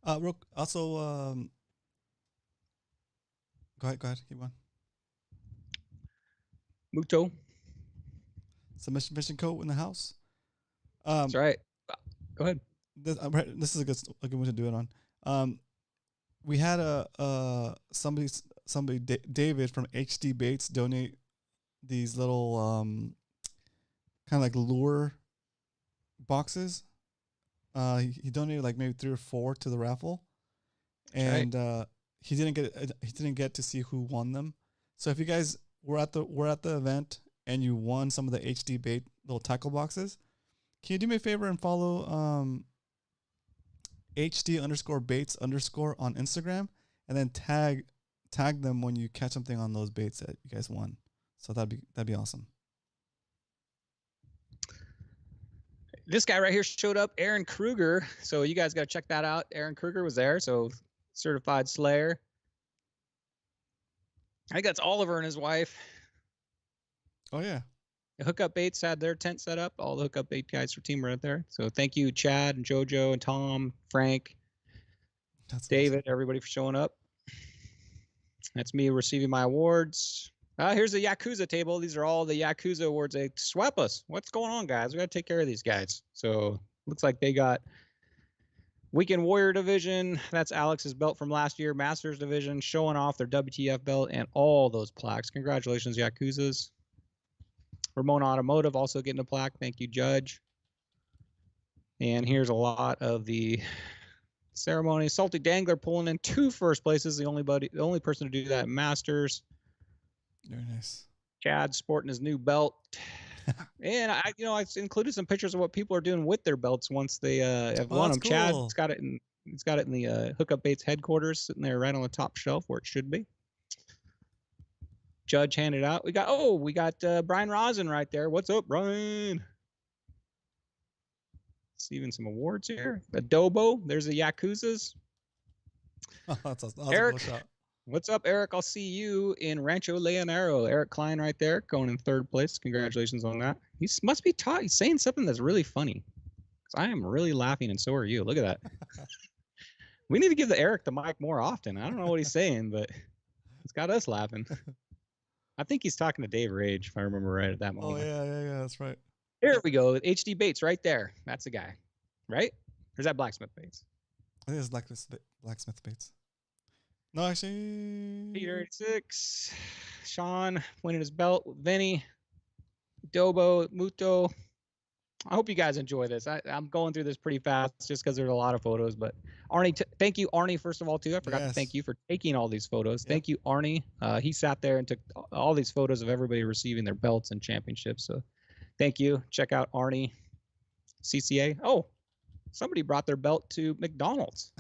Also, go ahead, keep going. Muto. Submission Fishing Co. in the house. That's right. Go ahead. This is a good one to do it on. We had somebody David from HD Baits donate these little kind of like lure boxes. He donated like maybe 3 or 4 to the raffle, and he didn't get to see who won them. So if you guys were at the event and you won some of the HD bait little tackle boxes, can you do me a favor and follow HD_baits_ on Instagram, and then tag them when you catch something on those baits that you guys won. So that'd be awesome. This guy right here showed up, Aaron Kruger. So you guys got to check that out. Aaron Kruger was there, so certified slayer. I think that's Oliver and his wife. Oh yeah. Hookup Baits had their tent set up. All the Hookup Bait guys for team right there. So thank you, Chad and JoJo and Tom, Frank, David, awesome. Everybody for showing up. That's me receiving my awards. Here's the Yakuza table. These are all the Yakuza awards. They swept us. What's going on, guys? We got to take care of these guys. So looks like they got Weekend Warrior Division. That's Alex's belt from last year. Masters Division showing off their WTF belt and all those plaques. Congratulations, Yakuzas. Ramona Automotive also getting a plaque. Thank you, Judge. And here's a lot of the ceremony. Salty Dangler pulling in 2 first places. The only person to do that at Masters. Very nice. Chad sporting his new belt. And I included some pictures of what people are doing with their belts once they have won them. Cool. Chad's got it in the Hookup Baits headquarters, sitting there right on the top shelf where it should be. Judge handed out. We got Brian Rosin right there. What's up, Brian? Receiving some awards here. Adobo. There's the Yakuzas. That's Eric. A cool shot. What's up, Eric? I'll see you in Rancho Leonero. Eric Klein right there, going in 3rd place. Congratulations on that. He must be taught. He's saying something that's really funny. I am really laughing, and so are you. Look at that. We need to give Eric the mic more often. I don't know what he's saying, but it's got us laughing. I think he's talking to Dave Rage, if I remember right at that moment. Oh, yeah, that's right. Here we go. HD Baits right there. That's the guy, right? Or is that Blacksmith Baits? I think it's Blacksmith Baits. No, actually. Peter 86. Sean winning his belt with Vinny. Dobo, Muto. I hope you guys enjoy this. I'm going through this pretty fast just because there's a lot of photos. But Arnie, thank you, Arnie, first of all, too. I forgot to thank you for taking all these photos. Yep. Thank you, Arnie. He sat there and took all these photos of everybody receiving their belts and championships. So thank you. Check out Arnie, CCA. Oh, somebody brought their belt to McDonald's.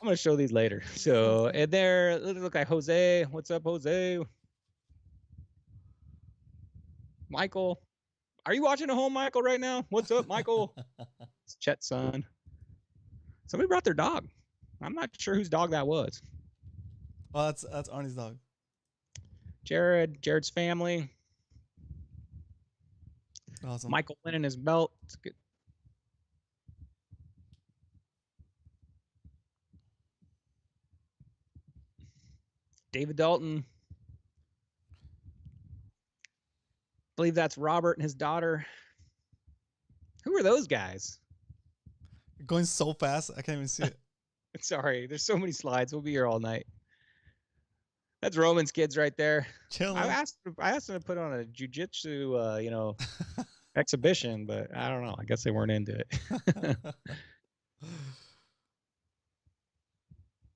I'm going to show these later. So, and there, look like Jose. What's up, Jose? Michael. Are you watching at home, Michael, right now? What's up, Michael? It's Chet's son. Somebody brought their dog. I'm not sure whose dog that was. Oh, that's Arnie's dog. Jared's family. Awesome. Michael winning his belt. It's good. David Dalton. I believe that's Robert and his daughter. Who are those guys? You're going so fast, I can't even see it. Sorry, there's so many slides. We'll be here all night. That's Roman's kids right there. Chilling. I asked them to put on a jiu-jitsu, exhibition, but I don't know. I guess they weren't into it.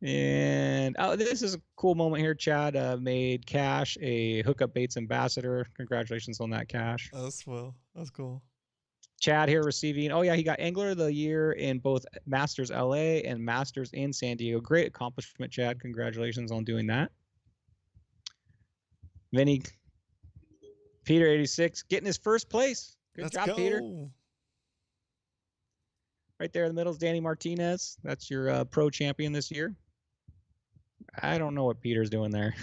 And this is a cool moment here. Chad made Cash a Hookup Baits ambassador. Congratulations on that, Cash. That's well. That's cool. Chad here receiving. Oh yeah, he got Angler of the Year in both Masters LA and Masters in San Diego. Great accomplishment, Chad. Congratulations on doing that. Vinny, Peter 86 getting his first place. Good job, Peter. Right there in the middle is Danny Martinez. That's your pro champion this year. I don't know what Peter's doing there.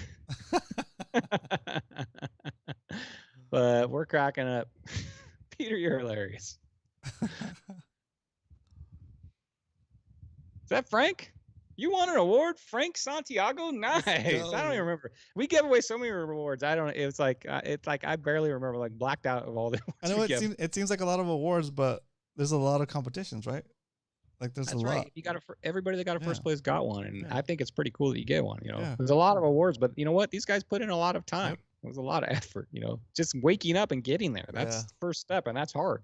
But we're cracking up. Peter, you're hilarious. Is that Frank? You won an award, Frank Santiago? Nice. I don't even remember. We gave away so many rewards. It's like I barely remember, like blacked out of all the awards. I know it seems like a lot of awards, but there's a lot of competitions, right? Like there's That's a right. lot. You got everybody that got a first place got one, and Yeah. I think it's pretty cool that you get one. Yeah. There's a lot of awards, but you know what? These guys put in a lot of time. Yep. It was a lot of effort. Just waking up and getting there. That's the first step, and that's hard.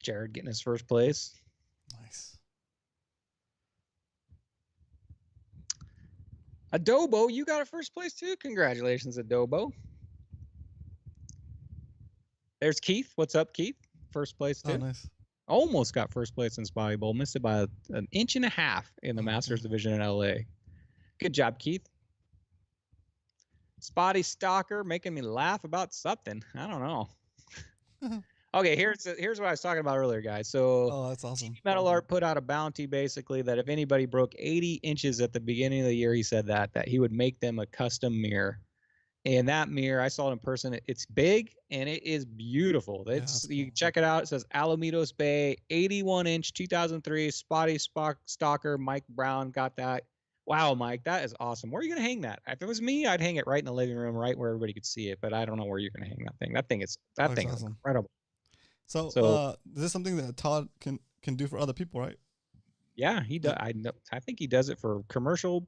Jared getting his first place. Nice. Adobo, you got a first place too. Congratulations, Adobo. There's Keith. What's up, Keith? First place too. Oh, nice. Almost got first place in Spotty Bowl. Missed it by an inch and a half in the Masters division in LA. Good job, Keith. Spotty Stalker making me laugh about something. I don't know. Okay, here's what I was talking about earlier, guys. So that's awesome. TV Metal Art put out a bounty basically that if anybody broke 80 inches at the beginning of the year, he said that he would make them a custom mirror. And that mirror, I saw it in person. It's big and it is beautiful. You check it out. It says Alamitos Bay, 81-inch, 2003, Spotty Stalker, Mike Brown got that. Wow, Mike, that is awesome. Where are you going to hang that? If it was me, I'd hang it right in the living room, right where everybody could see it. But I don't know where you're going to hang that thing. That thing is awesome. Incredible. So this is something that Todd can do for other people, right? Yeah, he does. I think he does it for commercial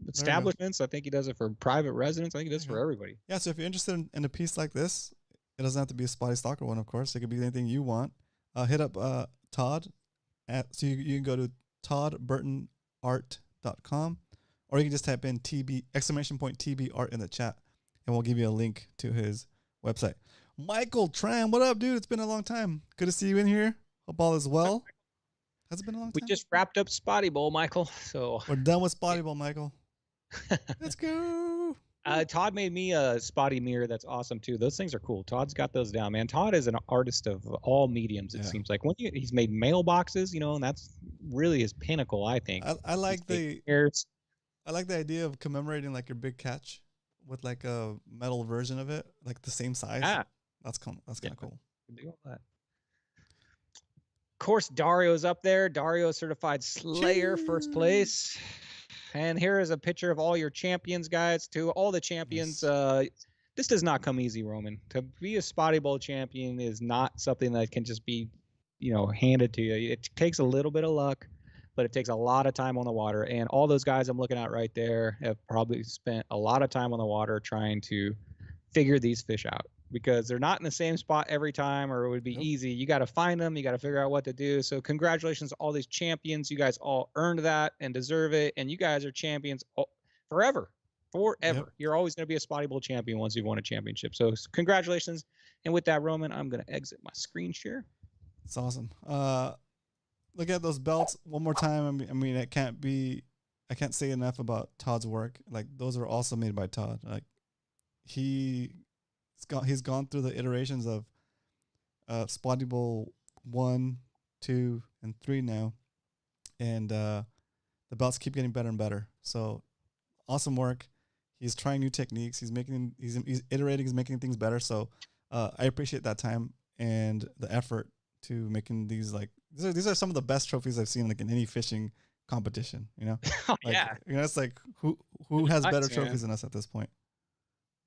establishments. I think he does it for private residents. I think he does it for everybody. Yeah, so if you're interested in a piece like this, it doesn't have to be a Spotty Stalker one, of course. It could be anything you want. Hit up Todd. So you can go to toddburtonart.com, or you can just type in TB !TB art in the chat, and we'll give you a link to his website. Michael Tram, what up, dude? It's been a long time. Good to see you in here. Hope all is well. Has it been a long time? We just wrapped up Spotty Bowl, Michael. So we're done with Spotty Bowl, Michael. Let's go. Todd made me a Spotty mirror that's awesome too. Those things are cool. Todd's got those down, man. Todd is an artist of all mediums. It seems like he's made mailboxes, and that's really his pinnacle, I think. I like the idea of commemorating like your big catch with like a metal version of it, like the same size. That's kind of cool. Do all that. Of course, Dario's up there. Dario certified Slayer, first place. And here is a picture of all your champions, guys. To all the champions, this does not come easy, Roman. To be a Spotty Bowl champion is not something that can just be, handed to you. It takes a little bit of luck, but it takes a lot of time on the water. And all those guys I'm looking at right there have probably spent a lot of time on the water trying to figure these fish out, because they're not in the same spot every time, or it would be easy. You got to find them. You got to figure out what to do. So congratulations to all these champions. You guys all earned that and deserve it. And you guys are champions forever. You're always going to be a Spotty Bowl champion once you've won a championship. So congratulations. And with that, Roman, I'm going to exit my screen share. It's awesome. look at those belts one more time. I mean, I can't say enough about Todd's work. Like, those are also made by Todd. Like, he's gone through the iterations of Spotty Bowl 1, 2, and 3 now, and the belts keep getting better and better. So awesome work. He's trying new techniques. He's iterating. He's making things better. So I appreciate that time and the effort to making these. Like, these are some of the best trophies I've seen, like, in any fishing competition. You know, Oh, like, yeah. you know, it's like who has Nuts, better man. trophies than us at this point.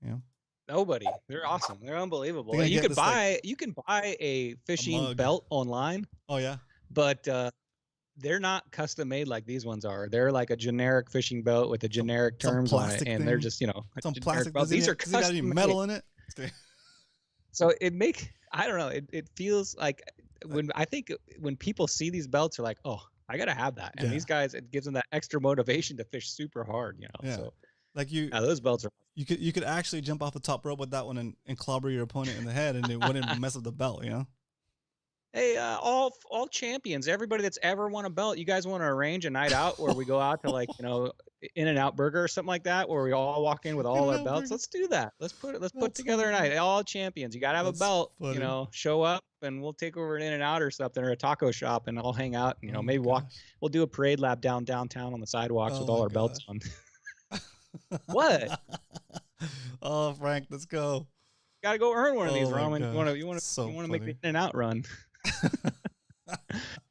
You know, Nobody. They're awesome. They're unbelievable. They're gonna And you get can this, like, buy a fishing mug. belt online, oh yeah, but they're not custom made like these ones are. They're like a generic fishing belt with the generic some terms on it, plastic and they're thing. just, you know, a some generic plastic. belt. These are Does it got any custom metal made. in it? So I don't know. It feels like when people see these belts, are like, oh, I gotta have that. And Yeah. these guys, it gives them that extra motivation to fish super hard. You know. Yeah. So Like, you those belts are. you could actually jump off the top rope with that one and clobber your opponent in the head, and it wouldn't mess up the belt. You know. Hey, all champions, everybody that's ever won a belt, you guys want to arrange a night out where we go out to, like, you know, In-N-Out Burger or something like that, where we all walk in with all our In-N-Out belts? Burger. Let's do that. Let's put That's together a funny. night. All champions, you gotta have That's a belt. funny. You know, show up and we'll take over an In-N-Out or something, or a taco shop, and all hang out. You know, Oh my maybe walk. gosh. We'll do a parade lap downtown on the sidewalks Oh with all my our belts gosh. on. What? Oh, Frank, let's go. Gotta go earn one of these, Oh my Roman. gosh. You want So to make the funny. In-N-Out run?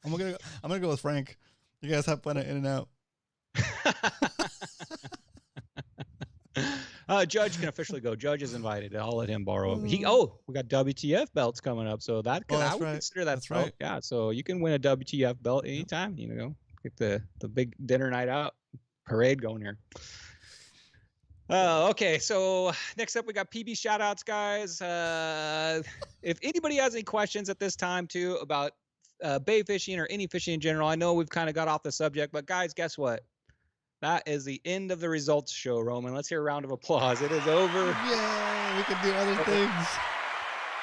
I'm gonna go with Frank. You guys have fun at In-N-Out. Judge can officially go. Judge is invited. I'll let him borrow. We got WTF belts coming up, so that could, Oh, I that's would right. consider that That's belt. right. Yeah, so you can win a WTF belt anytime. You know, get the big dinner night out parade going here. Okay, so next up we got PB shout outs, guys. If anybody has any questions at this time too about bay fishing or any fishing in general, I know we've kind of got off the subject, but guys, guess what? That is the end of the results show, Roman. Let's hear a round of applause. It is over. Yeah, we can do other things.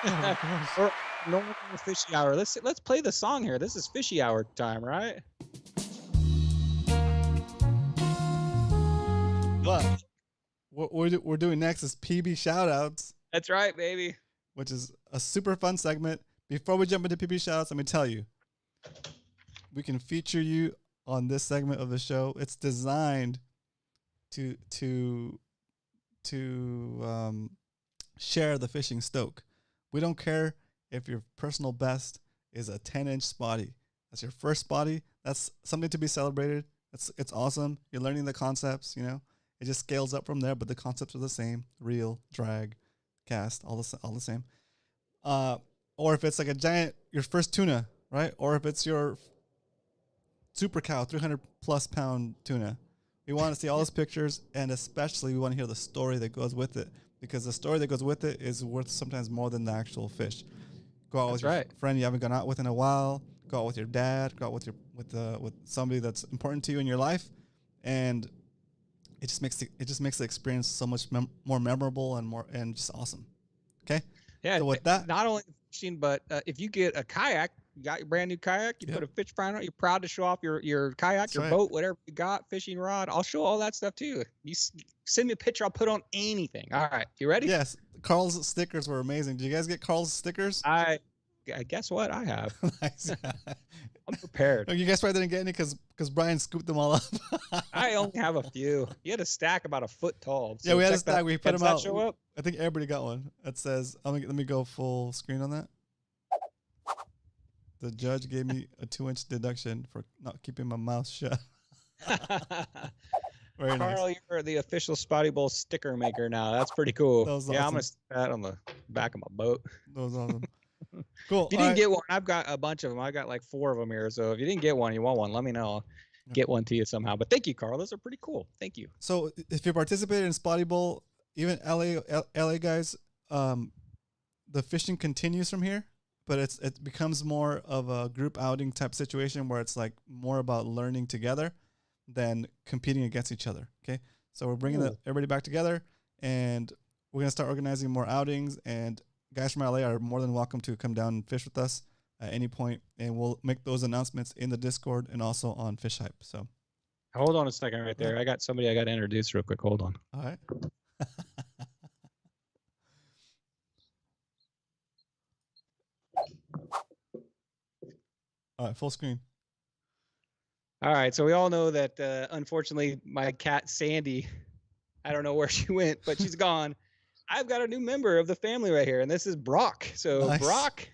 Oh my gosh. Or normal Fishy Hour. Let's play the song here. This is Fishy Hour time, right? But what we're doing next is PB shoutouts, That's right, baby. which is a super fun segment. Before we jump into PB shoutouts, let me tell you, we can feature you on this segment of the show. It's designed to share the fishing stoke. We don't care if your personal best is a 10-inch spotty. That's your first spotty. That's something to be celebrated. It's awesome. You're learning the concepts, you know. It just scales up from there, but the concepts are the same. Reel, drag, cast, all the same. Or if it's like a giant, your first tuna, right? Or if it's your super cow, 300 plus pound tuna. We want to see all those pictures, and especially we want to hear the story that goes with it, because the story that goes with it is worth sometimes more than the actual fish. Go out with your friend you haven't gone out with in a while. Go out with your dad. Go out with with somebody that's important to you in your life, and it just makes the experience so much more memorable and just awesome. Okay. Yeah. So with that, not only fishing, but if you get a kayak, you got your brand new kayak, you put a fish finder on it, you're proud to show off your kayak, That's your right. boat, whatever you got, fishing rod. I'll show all that stuff too. You send me a picture, I'll put on anything. All right. You ready? yes, Carl's stickers were amazing. Did you guys get Carl's stickers? I guess what I have. Nice. I'm prepared. You guys probably didn't get any because Brian scooped them all up. I only have a few. You had a stack about a foot tall. Yeah, we had a check stack. that. We put Does them that out. show up? I think everybody got one. It says, let me go full screen on that. The judge gave me a 2-inch deduction for not keeping my mouth shut. Very nice. Carl, you're the official Spotty Bowl sticker maker now. That's pretty cool. That was Yeah, I'm awesome. gonna stick that on the back of my boat. That was awesome. Cool. If you All didn't right. get one, I've got a bunch of them. I got like 4 of them here. So if you didn't get one, you want one, let me know. I'll get one to you somehow. But thank you, Carl. Those are pretty cool. Thank you. So if you participated in Spotty Bowl, even LA guys, the fishing continues from here, but it becomes more of a group outing type situation where it's like more about learning together than competing against each other. Okay, so we're bringing everybody back together, and we're gonna start organizing more outings. And guys from LA are more than welcome to come down and fish with us at any point, and we'll make those announcements in the Discord and also on Fish Hype. So hold on a second right there. I got somebody I got to introduce real quick. Hold on. all right. All right, full screen. All right, so we all know that unfortunately my cat Sandy, I don't know where she went, but she's gone. I've got a new member of the family right here, and this is Brock. So Nice. Brock,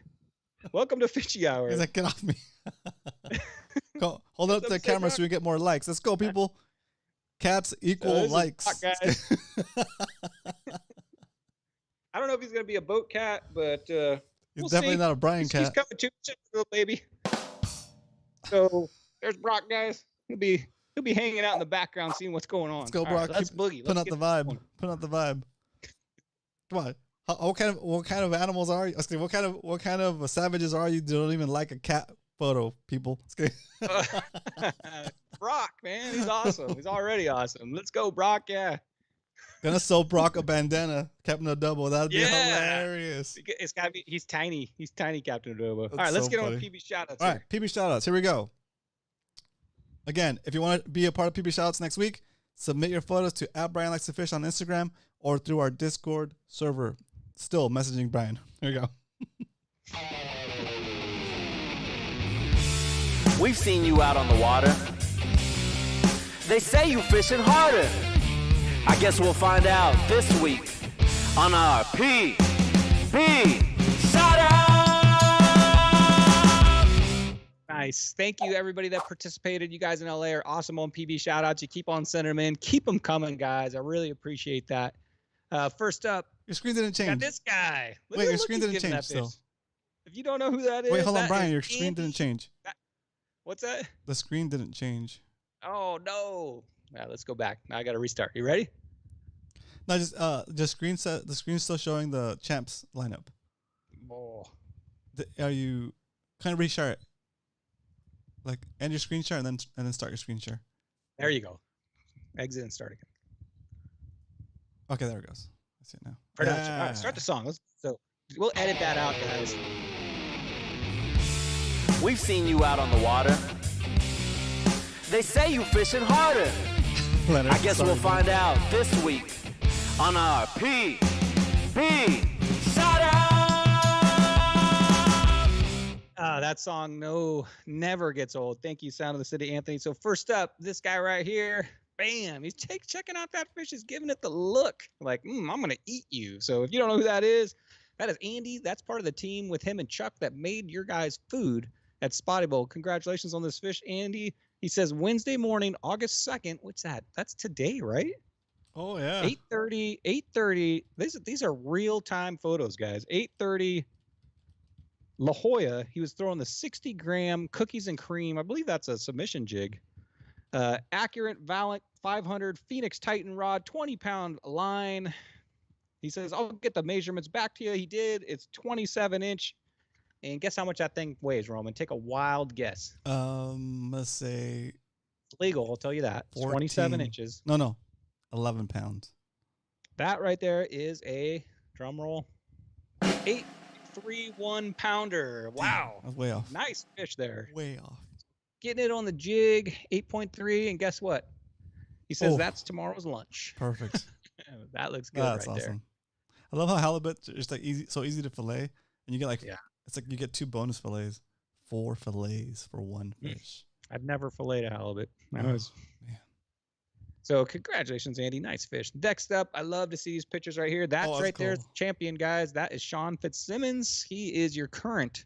welcome to Fishy Hour. He's like, get off me. Go, hold up to the camera so we get more likes. Let's go, people. Cats equal likes. Brock, guys. I don't know if he's gonna be a boat cat, but He's definitely not a Brian cat. He's coming to little baby. So there's Brock, guys. He'll be hanging out in the background, seeing what's going on. Let's go, All Brock. right, let's boogie. Put out the vibe. Put out the vibe. Come on. What kind of animals are you? What kind of savages are you? Don't even like a cat photo, people. Brock, man, he's awesome. He's already awesome. Let's go, Brock. Yeah. Gonna sew Brock a bandana, Captain Adobo. That'd be hilarious. It's gotta be. He's tiny. He's tiny, Captain Adobo. That's All right, let's so get funny. on PB shoutouts. All right, PB shoutouts. Here we go. Again, if you want to be a part of PB shoutouts next week, submit your photos to @BrianLikesToFish on Instagram or through our Discord server. Still messaging Brian. Here we go. We've seen you out on the water. They say you fishing harder. I guess we'll find out this week on our PB Shoutout. Nice. Thank you, everybody that participated. You guys in LA are awesome on PB shoutouts. You keep on sending them in. Keep them coming, guys. I really appreciate that. First up, your screen didn't change. Got this guy. Wait, your screen didn't change still. If you don't know who that is, wait, hold on, Brian. Your screen didn't change. What's that? The screen didn't change. Oh no. Now let's go back. Now I got to restart. You ready? No, just screen set. The screen's still showing the champs lineup. Oh. Are you kind of reshare it? Like end your screen share and then start your screen share. There you go. Exit and start again. Okay, there it goes. I see it now. Production. All right, start the song. So we'll edit that out, guys. We've seen you out on the water. They say you fishing harder. I guess we'll find out this week on our PB Shoutout. That song never gets old. Thank you, Sound of the City, Anthony. So first up, this guy right here, bam, he's checking out that fish. He's giving it the look like, I'm going to eat you. So if you don't know who that is Andy. That's part of the team with him and Chuck that made your guys' food at Spotty Bowl. Congratulations on this fish, Andy. He says Wednesday morning, August 2nd. What's that? That's today, right? Oh, yeah. 8:30. These are real-time photos, guys. 8:30, La Jolla. He was throwing the 60-gram cookies and cream. I believe that's a submission jig. Accurate Valiant 500 Phoenix Titan rod, 20-pound line. He says, I'll get the measurements back to you. He did. It's 27-inch. And guess how much that thing weighs, Roman? Take a wild guess. Let's say It's legal, I'll tell you that. 27 inches. No. 11 pounds. That right there is a, drum roll, 831 pounder. Wow. Damn, I was way off. Nice fish there. Way off. Getting it on the jig, 8.3. And guess what? He says that's tomorrow's lunch. Perfect. That looks good That's right awesome. there. I love how halibut is like so easy to fillet, and you get like it's like you get 2 bonus fillets, 4 fillets for one fish. I've never filleted a halibut. Man. So congratulations, Andy. Nice fish. Next up, I love to see these pictures right here. That's right there, champion, guys. That is Sean Fitzsimmons. He is your current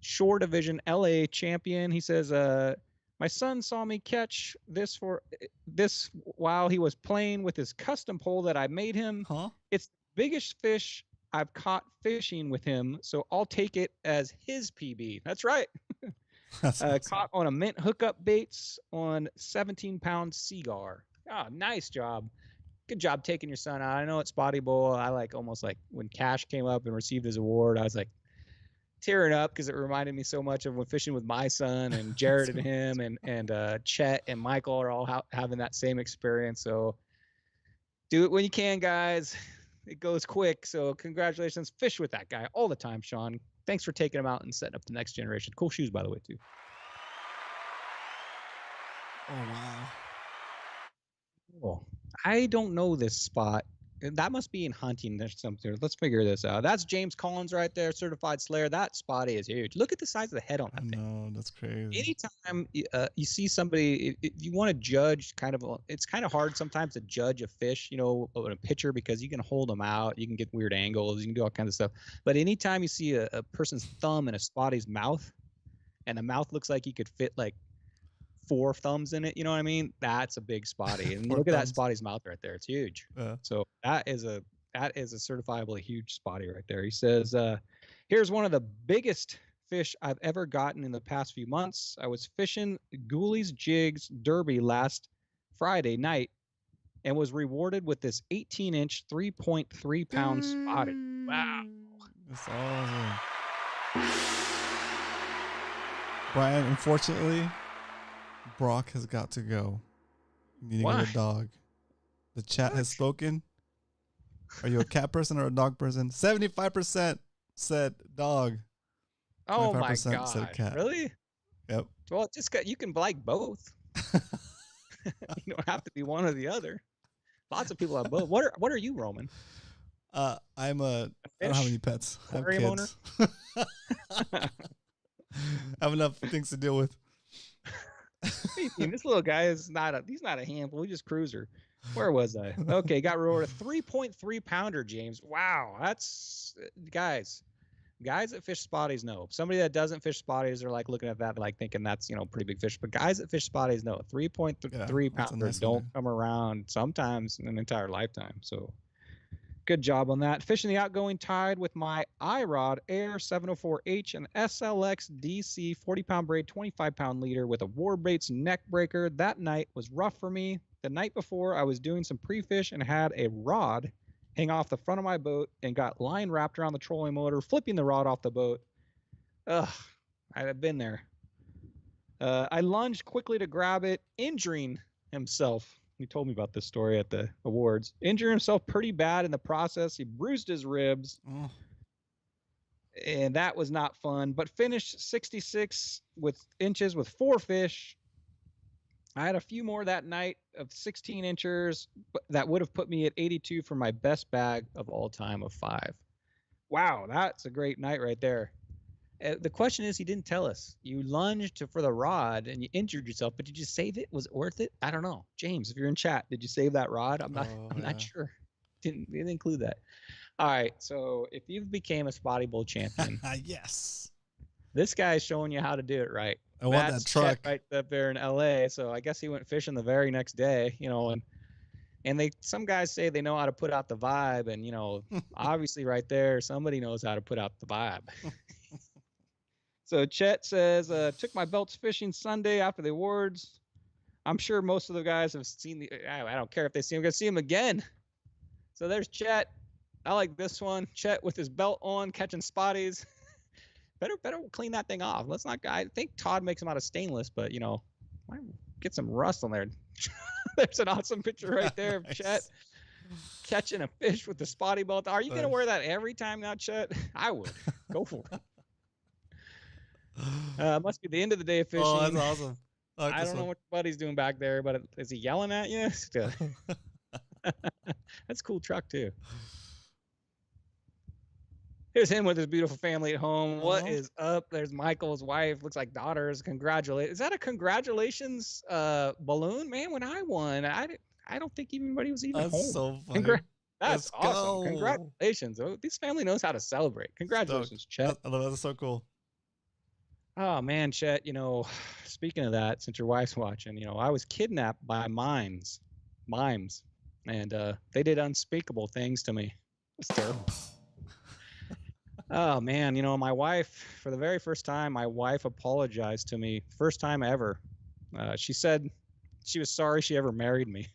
Shore Division LA champion. He says, my son saw me catch this while he was playing with his custom pole that I made him. It's the biggest fish I've caught fishing with him, so I'll take it as his PB. That's right. That's awesome. Caught on a mint hookup baits on 17-pound Seagar. Nice job. Good job taking your son out. I know at Spotty Bowl, I almost like when Cash came up and received his award, I was like tearing up because it reminded me so much of when fishing with my son and Jared and him and Chet and Michael are all having that same experience. So do it when you can, guys. It goes quick. So congratulations. Fish with that guy all the time, Sean. thanks for taking them out and setting up the next generation. Cool shoes, by the way, too. Oh, wow. Oh, I don't know this spot. That must be in hunting or something. Let's figure this out. That's James Collins right there, certified slayer. That Spotty is huge. Look at the size of the head on that thing. No, that's crazy. Anytime you see somebody, if you want to judge, it's kind of hard sometimes to judge a fish, in a picture, because you can hold them out, you can get weird angles, you can do all kinds of stuff. But anytime you see a person's thumb in a Spotty's mouth, and the mouth looks like you could fit like 4 thumbs in it, you know what I mean? That's a big Spotty. And look at that Spotty's mouth right there. It's huge. So that is a certifiably huge Spotty right there. He says, here's one of the biggest fish I've ever gotten in the past few months. I was fishing Gooley's Jigs Derby last Friday night and was rewarded with this 18-inch, 3.3 pound Spotty. Wow. That's awesome. Brian, unfortunately, Brock has got to go. You need to get a dog. The chat has spoken. Are you a cat person or a dog person? 75% said dog. Oh my said God. cat. Really? Yep. Well, you can like both. You don't have to be one or the other. Lots of people have both. What are you, Roman? I don't have any pets. I have Aquarium kids. I have enough things to deal with. This little guy is he's not a handful. He's just cruiser. Where was I? Okay, got rewarded 3.3 pounder, James. Wow, that's guys that fish Spotties know. Somebody that doesn't fish Spotties are like looking at that like thinking that's pretty big fish. But guys that fish Spotties know 3.3 pounders don't come around sometimes in an entire lifetime. So good job on that. Fishing the outgoing tide with my iRod Air 704H and SLX DC 40-pound braid, 25-pound leader with a Warbaits neck breaker. That night was rough for me. The night before, I was doing some pre-fish and had a rod hang off the front of my boat and got line wrapped around the trolling motor, flipping the rod off the boat. Ugh, I've been there. I lunged quickly to grab it, injuring himself. He told me about this story at the awards. Injured himself pretty bad in the process. He bruised his ribs. And that was not fun, but finished 66 inches with 4 fish. I had a few more that night of 16 inchers, but that would have put me at 82 for my best bag of all time of 5. Wow, that's a great night right there. The question is, he didn't tell us. You lunged for the rod and you injured yourself, but did you save it? Was it worth it? I don't know. James, if you're in chat, did you save that rod? I'm not sure. Didn't include that. All right, so if you became a Spotty Bowl champion, yes, this guy's showing you how to do it right. I want that truck right up there in LA. So I guess he went fishing the very next day, and some guys say they know how to put out the vibe, and obviously right there, somebody knows how to put out the vibe. So Chet says, took my belts fishing Sunday after the awards. I'm sure most of the guys have seen I don't care if they see him, I'm gonna see him again. So there's Chet. I like this one. Chet with his belt on, catching Spotties. Better clean that thing off. Let's not. I think Todd makes them out of stainless, but get some rust on there. There's an awesome picture right there of Chet catching a fish with the Spotty belt. Are you gonna wear that every time now, Chet? I would. Go for it. Must be the end of the day of fishing. Oh, that's awesome. I don't know what your buddy's doing back there, but is he yelling at you? That's a cool truck too. Here's him with his beautiful family at home. What is up? There's Michael's wife. Looks like daughters. Congratulate. Is that a congratulations balloon? Man, when I won, I don't think anybody was even home. That's so funny. That's awesome. Go. Congratulations. This family knows how to celebrate. Congratulations, Chet. I love that. That's so cool. Oh, man, Chet, speaking of that, since your wife's watching, I was kidnapped by mimes, and they did unspeakable things to me. It's terrible. Oh, man, my wife, for the very first time, my wife apologized to me. First time ever. She said she was sorry she ever married me.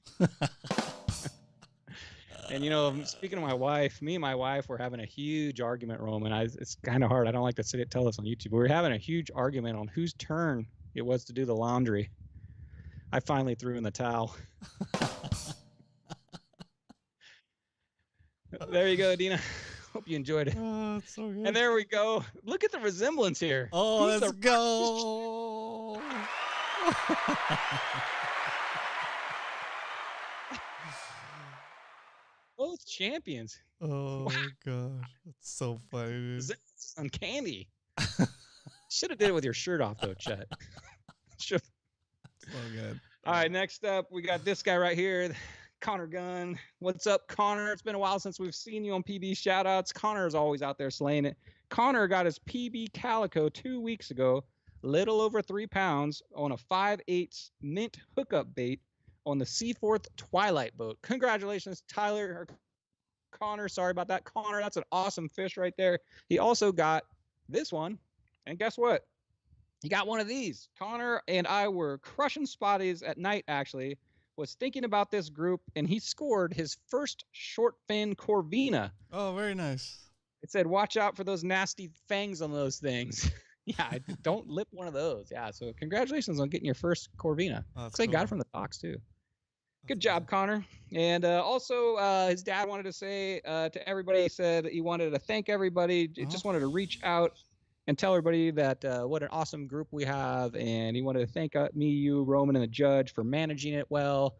And, speaking of my wife, me and my wife were having a huge argument, Roman. It's kind of hard. I don't like to tell this on YouTube, but we were having a huge argument on whose turn it was to do the laundry. I finally threw in the towel. There you go, Dina. Hope Hope you enjoyed it. Oh, it's so good. And there we go. Look at the resemblance here. Oh, Who's let's the- go. Both champions. Oh, my gosh. That's so funny, dude. Resemblance on candy. Should have did it with your shirt off, though, Chet. So good. All right, next up, we got this guy right here, Connor Gunn. What's up, Connor? It's been a while since we've seen you on PB Shoutouts. Connor is always out there slaying it. Connor got his PB Calico 2 weeks ago, little over 3 pounds, on a 5/8 mint hookup bait on the Seaforth Twilight boat. Congratulations, Tyler or Connor. Sorry about that, Connor. That's an awesome fish right there. He also got this one, and guess what? He got one of these. Connor and I were crushing spotties at night, actually. Was thinking about this group, and he scored his first short fin Corvina. Oh, very nice. It said, watch out for those nasty fangs on those things. Yeah, don't lip one of those. Yeah, so congratulations on getting your first Corvina. Looks like he got it from the box, too. Good job, Connor. And also, his dad wanted to say to everybody, he said he wanted to thank everybody. Just wanted to reach out and tell everybody that what an awesome group we have. And he wanted to thank me, you, Roman, and the judge for managing it well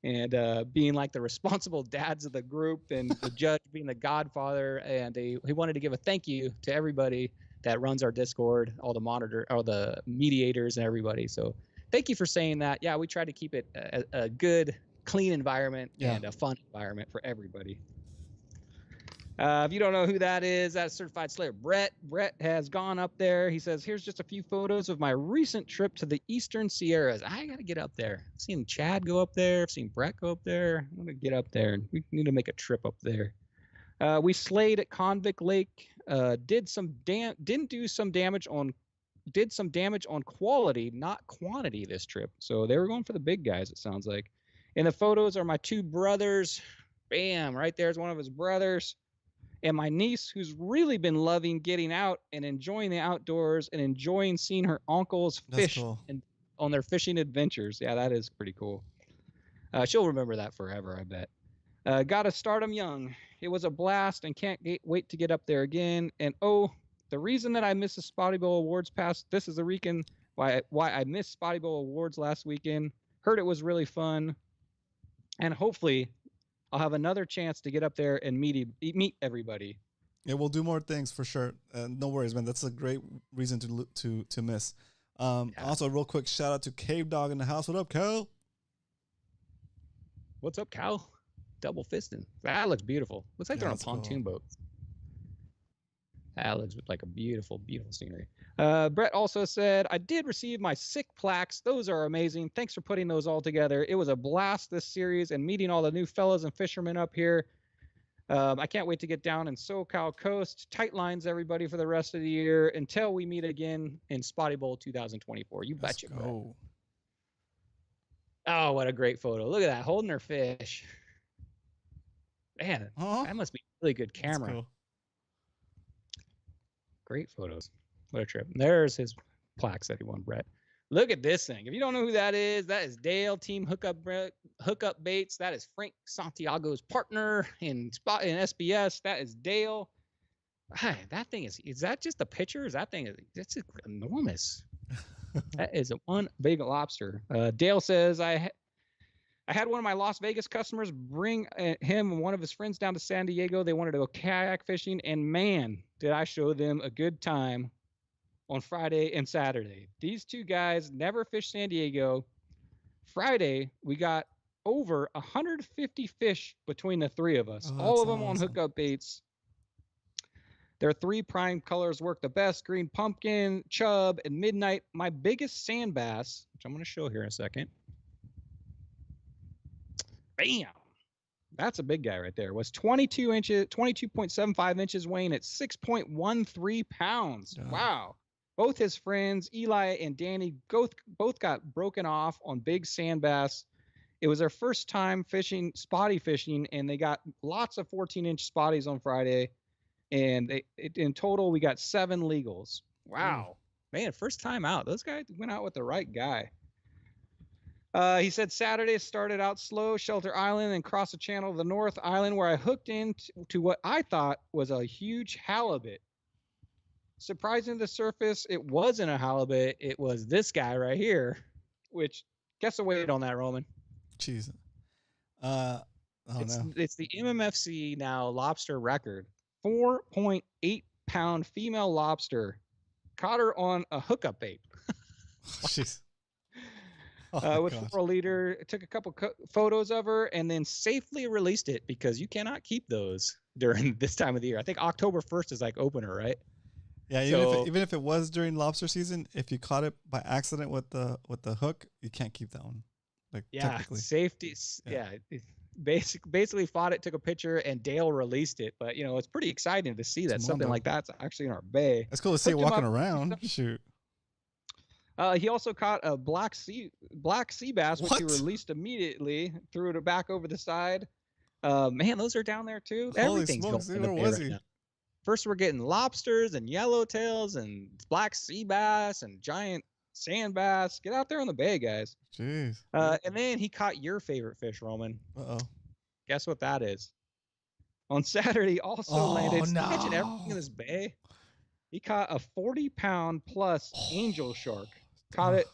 and being like the responsible dads of the group and the judge being the godfather. And he wanted to give a thank you to everybody that runs our Discord, all the mediators and everybody. So thank you for saying that. Yeah, we try to keep it a good, clean environment and a fun environment for everybody. If you don't know who that is, that's Certified Slayer Brett. Brett has gone up there. He says, here's just a few photos of my recent trip to the Eastern Sierras. I got to get up there. I've seen Chad go up there. I've seen Brett go up there. I'm going to get up there. We need to make a trip up there. We slayed at Convict Lake. Did some damage on quality, not quantity this trip. So they were going for the big guys, it sounds like. And the photos are my 2 brothers. Bam, right there's one of his brothers. And my niece, who's really been loving getting out and enjoying the outdoors and enjoying seeing her uncles fish and on their fishing adventures. Yeah, that is pretty cool. She'll remember that forever, I bet. Got to start them young. It was a blast and can't wait to get up there again. And the reason that I missed the Spotty Bowl Awards this is the weekend why I missed Spotty Bowl Awards last weekend. Heard it was really fun. And hopefully I'll have another chance to get up there and meet everybody. Yeah, we'll do more things for sure. No worries, man. That's a great reason to miss. Also, real quick shout out to Cave Dog in the house. What up, Cal? What's up, Cal? Double fisting. That looks beautiful. Looks like they're on a pontoon boat. That looks like a beautiful, beautiful scenery. Brett also said, I did receive my sick plaques. Those are amazing. Thanks for putting those all together. It was a blast this series and meeting all the new fellas and fishermen up here. I can't wait to get down in SoCal Coast. Tight lines, everybody, for the rest of the year until we meet again in Spotty Bowl 2024. You betcha, Brett. Oh, what a great photo. Look at that, holding her fish. Man, that must be a really good camera. Cool. Great photos. What a trip. There's his plaques that he won, Brett. Look at this thing. If you don't know who that is Dale, Team Hookup Baits. That is Frank Santiago's partner in SBS. That is Dale. Hi, that thing is that just a picture? That's enormous. That is one big lobster. Dale says, I had one of my Las Vegas customers bring him and one of his friends down to San Diego. They wanted to go kayak fishing, and man, did I show them a good time on Friday and Saturday. These 2 guys never fished San Diego. Friday, we got over 150 fish between the 3 of us, all of them on hookup baits. Their 3 prime colors work the best: green pumpkin, chub, and midnight. My biggest sand bass, which I'm going to show here in a second. Bam! That's a big guy right there. Was 22.75 inches, weighing at 6.13 pounds. Wow. Both his friends, Eli and Danny, both got broken off on big sand bass. It was their first time fishing, spotty fishing, and they got lots of 14-inch spotties on Friday. And in total, we got 7 legals. Wow. Man, first time out. Those guys went out with the right guy. He said Saturday started out slow, Shelter Island, and crossed the channel to the North Island, where I hooked into what I thought was a huge halibut. Surprising to the surface, it wasn't a halibut. It was this guy right here, which guess the weight on that, Roman. Jeez. It's the MMFC now lobster record. 4.8 pound female lobster. Caught her on a hookup bait. Jeez. With 4 liter, took a couple photos of her and then safely released it because you cannot keep those during this time of the year. I think October 1st is like opener, right? Yeah, even if it was during lobster season, if you caught it by accident with the hook, you can't keep that one. Like technically. Safety. Yeah. Basically fought it, took a picture, and Dale released it. But it's pretty exciting to see that something like that's actually in our bay. It's cool to see it walking around. Shoot. He also caught a black sea bass, which he released immediately. Threw it back over the side. Man, those are down there too. Holy Everything's smokes, going where was he? Now. First, we're getting lobsters and yellowtails and black sea bass and giant sand bass. Get out there on the bay, guys. Jeez. And then he caught your favorite fish, Roman. Uh-oh. Guess what that is? On Saturday, also landed. Catching everything in this bay. He caught a 40-pound plus angel shark. Caught it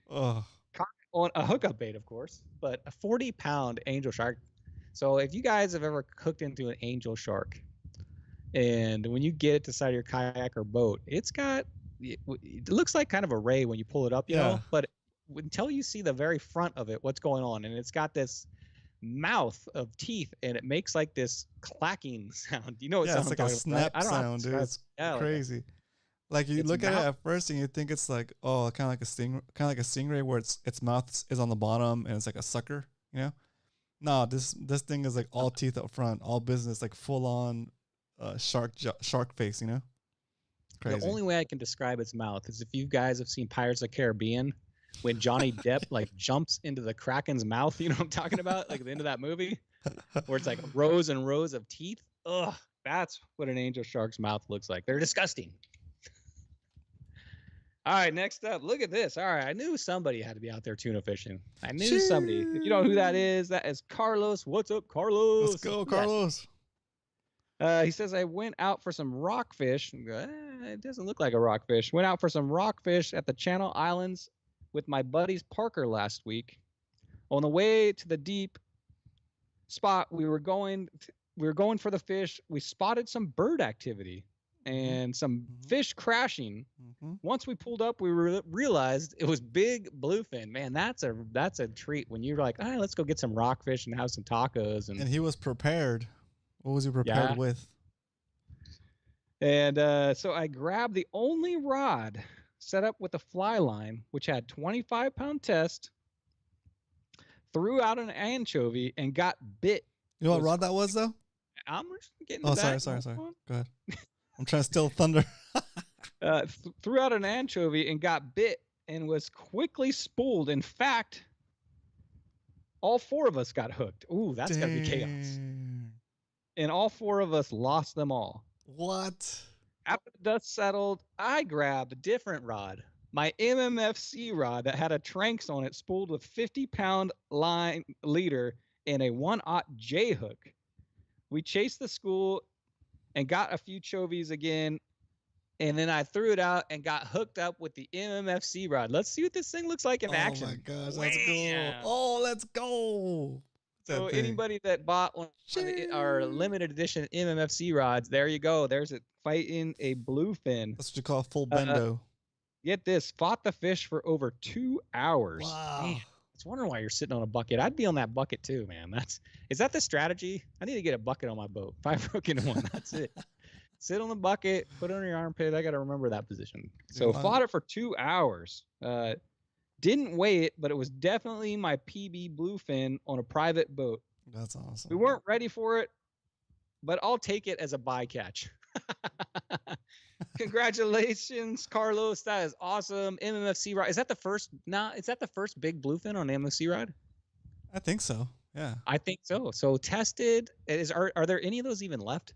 on a hookup bait, of course, but a 40-pound angel shark. So if you guys have ever hooked into an angel shark, and when you get it to the side of your kayak or boat, it looks like kind of a ray when you pull it up, you know, but until you see the very front of it, what's going on, and it's got this mouth of teeth, and it makes like this clacking sound. You know what sound? It's like a snap sound, dude. It's crazy. Like you look at it at first and you think it's like, kind of like a stingray where its mouth is on the bottom and it's like a sucker, you know? No, this thing is like all teeth up front, all business, like full on shark face, you know? Crazy. The only way I can describe its mouth is if you guys have seen Pirates of the Caribbean, when Johnny Depp like jumps into the Kraken's mouth, you know what I'm talking about? Like at the end of that movie, where it's like rows and rows of teeth. Ugh, that's what an angel shark's mouth looks like. They're disgusting. All right, next up, look at this. All right, I knew somebody had to be out there tuna fishing. I knew somebody. If you don't know who that is Carlos. What's up, Carlos? Let's go, Carlos. He says, I went out for some rockfish. It doesn't look like a rockfish. Went out for some rockfish at the Channel Islands with my buddies Parker last week. On the way to the deep spot, we were going for the fish. We spotted some bird activity and some fish crashing. Once we pulled up, we realized it was big bluefin. Man, that's a treat when you're like, all right, let's go get some rockfish and have some tacos. And he was prepared. What was he prepared with? And so I grabbed the only rod set up with a fly line, which had 25-pound test, threw out an anchovy, and got bit. You know what rod that was, though? I'm just getting back. Sorry. Go ahead. I'm trying to steal thunder. Threw out an anchovy and got bit and was quickly spooled. In fact, all 4 of us got hooked. Ooh, that's got to be chaos. And all 4 of us lost them all. What? After the dust settled, I grabbed a different rod, my MMFC rod that had a Tranx on it, spooled with 50-pound line leader and a 1/0 J hook. We chased the school and got a few chovies again, and then I threw it out and got hooked up with the MMFC rod. Let's see what this thing looks like in action. Oh my gosh, let's go! Oh, let's go! So anybody that bought one of our limited edition MMFC rods, there you go. There's it fighting a bluefin. That's what you call a full bendo. Get this, fought the fish for over 2 hours. Wow. Man, I was wondering why you're sitting on a bucket. I'd be on that bucket too, man. Is that the strategy? I need to get a bucket on my boat. If I broke into one, that's it. Sit on the bucket, put it on your armpit. I got to remember that position. So fought it for 2 hours. Didn't weigh it, but it was definitely my PB bluefin on a private boat. That's awesome. We weren't ready for it, but I'll take it as a bycatch. Congratulations, Carlos. That is awesome. MMFC rod. Is that the first? Is that the first big bluefin on MMFC rod? I think so. Yeah. I think so. So tested. Are there any of those even left?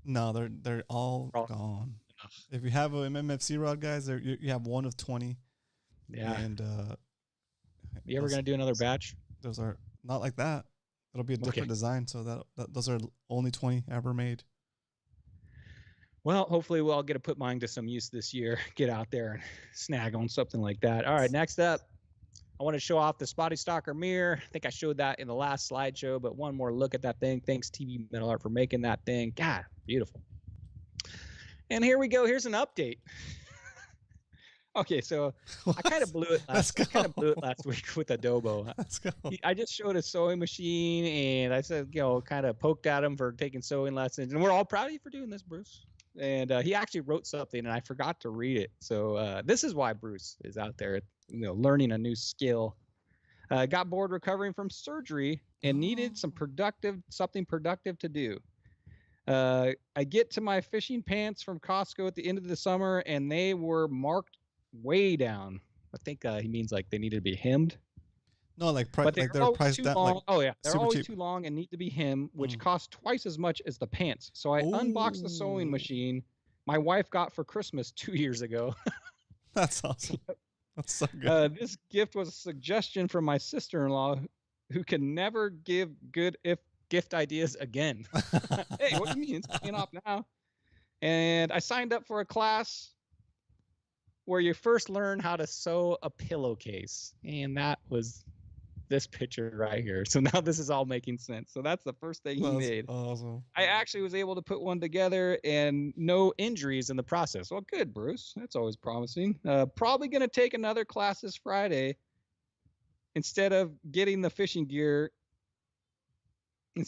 No, they're all gone. If you have an MMFC rod, guys, you have 1 of 20. Yeah. And You ever going to do another batch? Those are not like that. It'll be a different design. So those are only 20 ever made. Well, hopefully we'll all get to put mine to some use this year. Get out there and snag on something like that. All right, next up, I want to show off the Spotty Stalker mirror. I think I showed that in the last slideshow, but one more look at that thing. Thanks, TV Metal Art, for making that thing. God, beautiful. And here we go. Here's an update. Okay, so I kind of blew it last week with Adobo. Let's go. I just showed a sewing machine, and I said, kind of poked at him for taking sewing lessons. And we're all proud of you for doing this, Bruce. And he actually wrote something, and I forgot to read it. So this is why Bruce is out there, learning a new skill. Got bored recovering from surgery and needed something productive to do. I get to my fishing pants from Costco at the end of the summer, and they were marked way down. I think he means like they needed to be hemmed. No, they're priced down. Long. Like, they're always too long and need to be hemmed, which cost twice as much as the pants. So I unboxed the sewing machine my wife got for Christmas 2 years ago. That's awesome. That's so good. This gift was a suggestion from my sister-in-law, who can never give good gift ideas again. Hey, what do you mean? It's paying off now. And I signed up for a class where you first learn how to sew a pillowcase. And that was this picture right here. So now this is all making sense. So that's the first thing he made. Awesome. I actually was able to put one together and no injuries in the process. Well, good, Bruce. That's always promising. Probably going to take another class this Friday instead of getting fishing gear and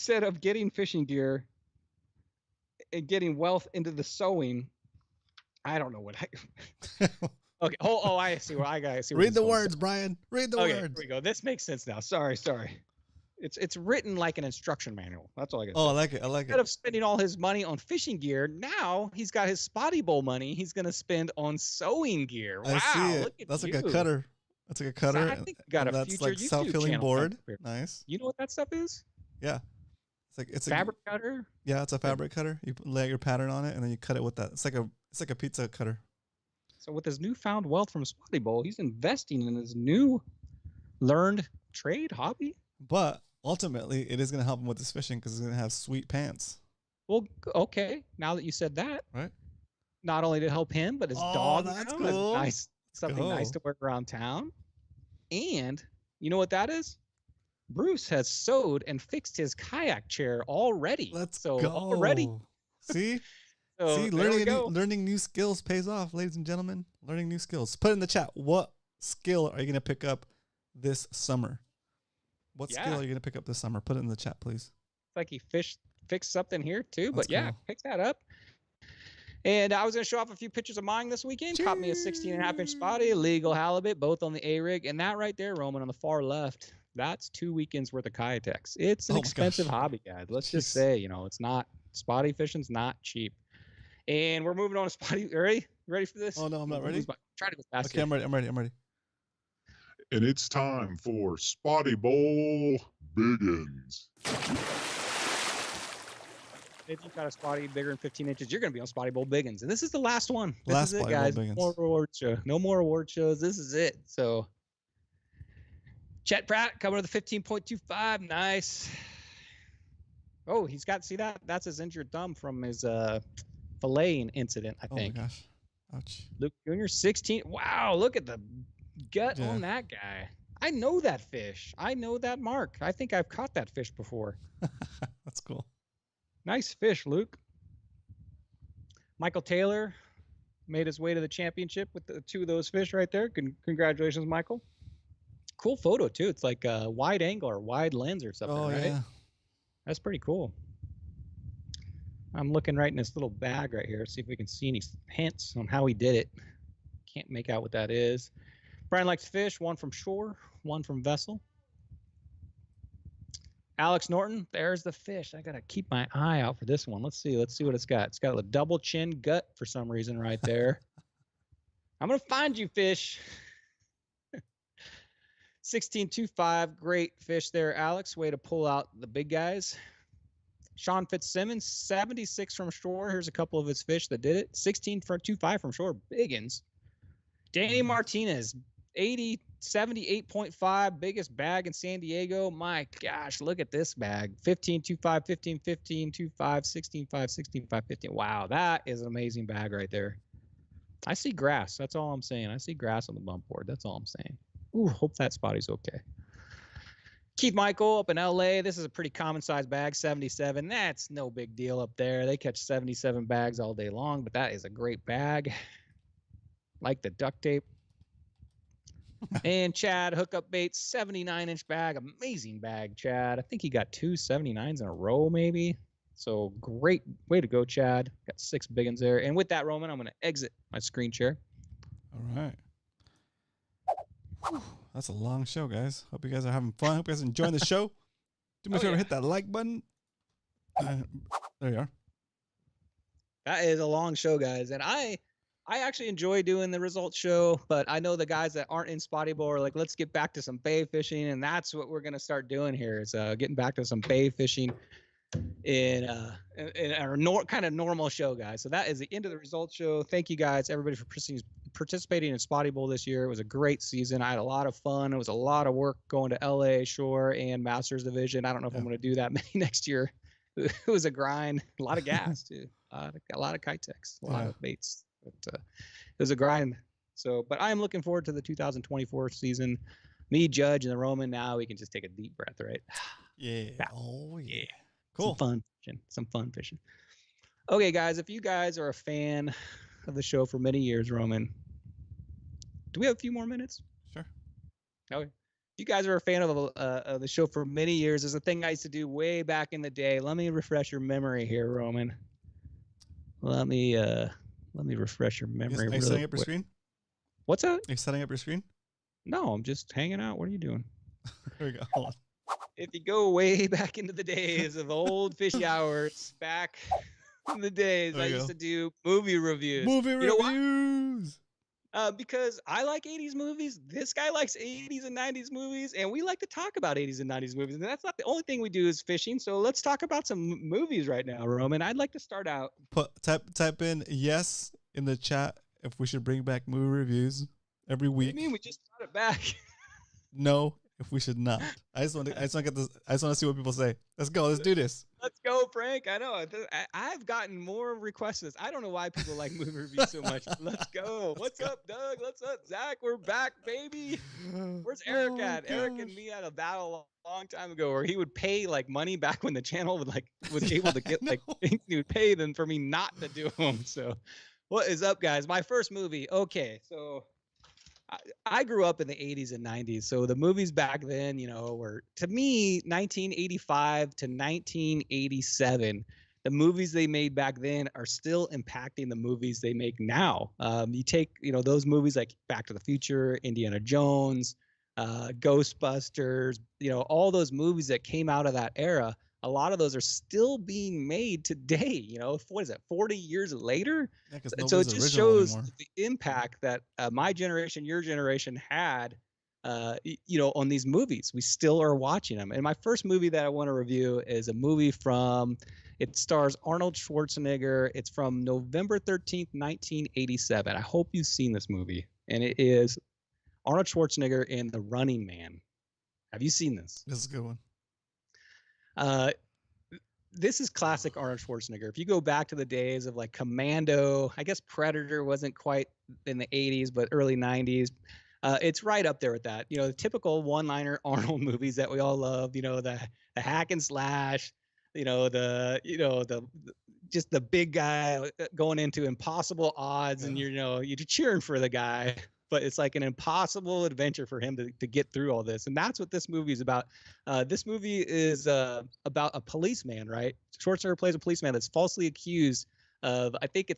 getting wealth into the sewing. I don't know what Okay. Oh, I see. Well, I got to see. Read the words, Brian. Read the words. Here we go. This makes sense now. Sorry. It's written like an instruction manual. That's all I got. Oh, I like it. Instead of spending all his money on fishing gear, now he's got his Spotty Bowl money. He's going to spend on sewing gear. Wow. I see it. Look at That's you. like a cutter. That's like a cutter. I think you got a that's future like YouTube self-healing channel board. here. Nice. You know what that stuff is? Yeah. It's fabric cutter. Yeah, it's a fabric cutter. You lay your pattern on it and then you cut it with that. It's like a pizza cutter. So with his newfound wealth from Spotty Bowl, he's investing in his new learned trade hobby. But ultimately, it is going to help him with his fishing because he's going to have sweet pants. Well, okay. Now that you said that, right? Not only to help him, but his dog. That's now, cool. Something nice to work around town. And you know what that is? Bruce has sewed and fixed his kayak chair already. Let's go. Already. See? See, learning new skills pays off, ladies and gentlemen. Learning new skills. Put in the chat, what skill are you going to pick up this summer? What skill are you going to pick up this summer? Put it in the chat, please. It's like he fixed something here too, That's but cool. Pick that up. And I was going to show off a few pictures of mine this weekend. Caught me a 16.5-inch spotty, legal halibut, both on the A-rig. And that right there, Roman, on the far left, that's 2 weekends worth of kayaks. It's an expensive hobby, guys. Let's just say, it's not, spotty fishing's not cheap. And we're moving on to Spotty. Ready for this? Oh, no, I'm not ready. Try to go fast. Okay, I'm ready. And it's time for Spotty Bowl Biggins. If you've got a spotty bigger than 15 inches, you're going to be on Spotty Bowl Biggins. And this is the last one. Last is it, Spotty guys. Bowl Biggins. No more award show. No more award shows. This is it. So, Chet Pratt coming to the 15.25. Nice. Oh, he's got, see that? That's his injured thumb from his filleting incident, I think. Oh, my gosh. Ouch. Luke Jr., 16. Wow, look at the gut on that guy. I know that fish. I know that mark. I think I've caught that fish before. That's cool. Nice fish, Luke. Michael Taylor made his way to the championship with the 2 of those fish right there. Congratulations, Michael. Cool photo, too. It's like a wide angle or wide lens or something, right? Yeah. That's pretty cool. I'm looking right in this little bag right here, see if we can see any hints on how he did it. Can't make out what that is. Brian likes fish, 1 from shore, 1 from vessel. Alex Norton, there's the fish. I got to keep my eye out for this one. Let's see what it's got. It's got a double chin gut for some reason right there. I'm going to find you, fish. 16.25, great fish there, Alex. Way to pull out the big guys. Sean Fitzsimmons, 76 from shore. Here's a couple of his fish that did it. 16.25 from shore, biggins. Danny Martinez, 80 78.5, biggest bag in San Diego. My gosh, look at this bag. 15, 2.5, 15, 15, 2.5, 16.5, 16.5, 15. Wow, that is an amazing bag right there. I see grass. That's all I'm saying. I see grass on the bump board. That's all I'm saying. Ooh, hope that Spotty's okay. Keith Michael up in LA. This is a pretty common size bag, 77. That's no big deal up there. They catch 77 bags all day long, but that is a great bag. Like the duct tape. And Chad, hookup baits, 79-inch bag. Amazing bag, Chad. I think he got 2 79s in a row, maybe. So great way to go, Chad. Got 6 big ones there. And with that, Roman, I'm going to exit my screen share. All right. Whew, that's a long show, guys. Hope you guys are having fun. Hope you guys are enjoying the show. Do me a favor, hit that like button. There you are. That is a long show, guys. And I actually enjoy doing the results show, but I know the guys that aren't in Spotty Bowl are like, let's get back to some bay fishing, and that's what we're gonna start doing here. Is getting back to some bay fishing in our kind of normal show, guys. So that is the end of the results show. Thank you guys, everybody, for participating in Spotty Bowl this year. It was a great season. I had a lot of fun. It was a lot of work going to LA Shore and Masters Division. I don't know if I'm gonna do that many next year. It was a grind, a lot of gas too, a lot of Kitex, a lot of baits. But it was a grind. So, but I am looking forward to the 2024 season. Me, Judge, and the Roman. Now we can just take a deep breath, right? Yeah. Oh yeah. Cool. Some fun fishing. Okay, guys. If you guys are a fan of the show for many years, Roman, do we have a few more minutes? Sure. Okay. If you guys are a fan of the show for many years, there's a thing I used to do way back in the day. Let me refresh your memory here, Roman. Let me refresh your memory. Are you setting up your screen? What's that? Are you setting up your screen? No, I'm just hanging out. What are you doing? There we go. Hold on. If you go way back into the days of old Fishy hours, back in the days, I used to do movie reviews. Because I like 80s movies. This guy likes 80s and 90s movies, and we like to talk about 80s and 90s movies. And that's not the only thing we do is fishing. So let's talk about some movies right now, Roman. I'd like to start out. Type in yes in the chat if we should bring back movie reviews every week. What do you mean we just brought it back? No, if we should not. I just want to see what people say. Let's go. Let's do this. Let's go, Frank. I know. I've gotten more requests. I don't know why people like movie reviews so much. Let's go. What's up, Doug? What's up, Zach? We're back, baby. Where's Eric at? Eric and me had a battle a long time ago where he would pay like money back when the channel was able to get like things he would pay them for me not to do them. So what is up, guys? My first movie. Okay, so I grew up in the 80s and 90s. So the movies back then, were, to me, 1985 to 1987. The movies they made back then are still impacting the movies they make now. You take, those movies like Back to the Future, Indiana Jones, Ghostbusters, all those movies that came out of that era. A lot of those are still being made today, what is it, 40 years later? Yeah, so it just shows the impact that my generation, your generation had, on these movies. We still are watching them. And my first movie that I want to review is a movie it stars Arnold Schwarzenegger. It's from November 13th, 1987. I hope you've seen this movie. And it is Arnold Schwarzenegger in The Running Man. Have you seen this? This is a good one. This is classic Arnold Schwarzenegger. If you go back to the days of like Commando, I guess Predator wasn't quite in the 80s, but early 90s. It's right up there with that. The typical one-liner Arnold movies that we all love. The hack and slash. Just the big guy going into impossible odds, and you're cheering for the guy. But it's like an impossible adventure for him to get through all this. And that's what this movie is about. This movie is about a policeman, right? Schwarzenegger plays a policeman that's falsely accused of, I think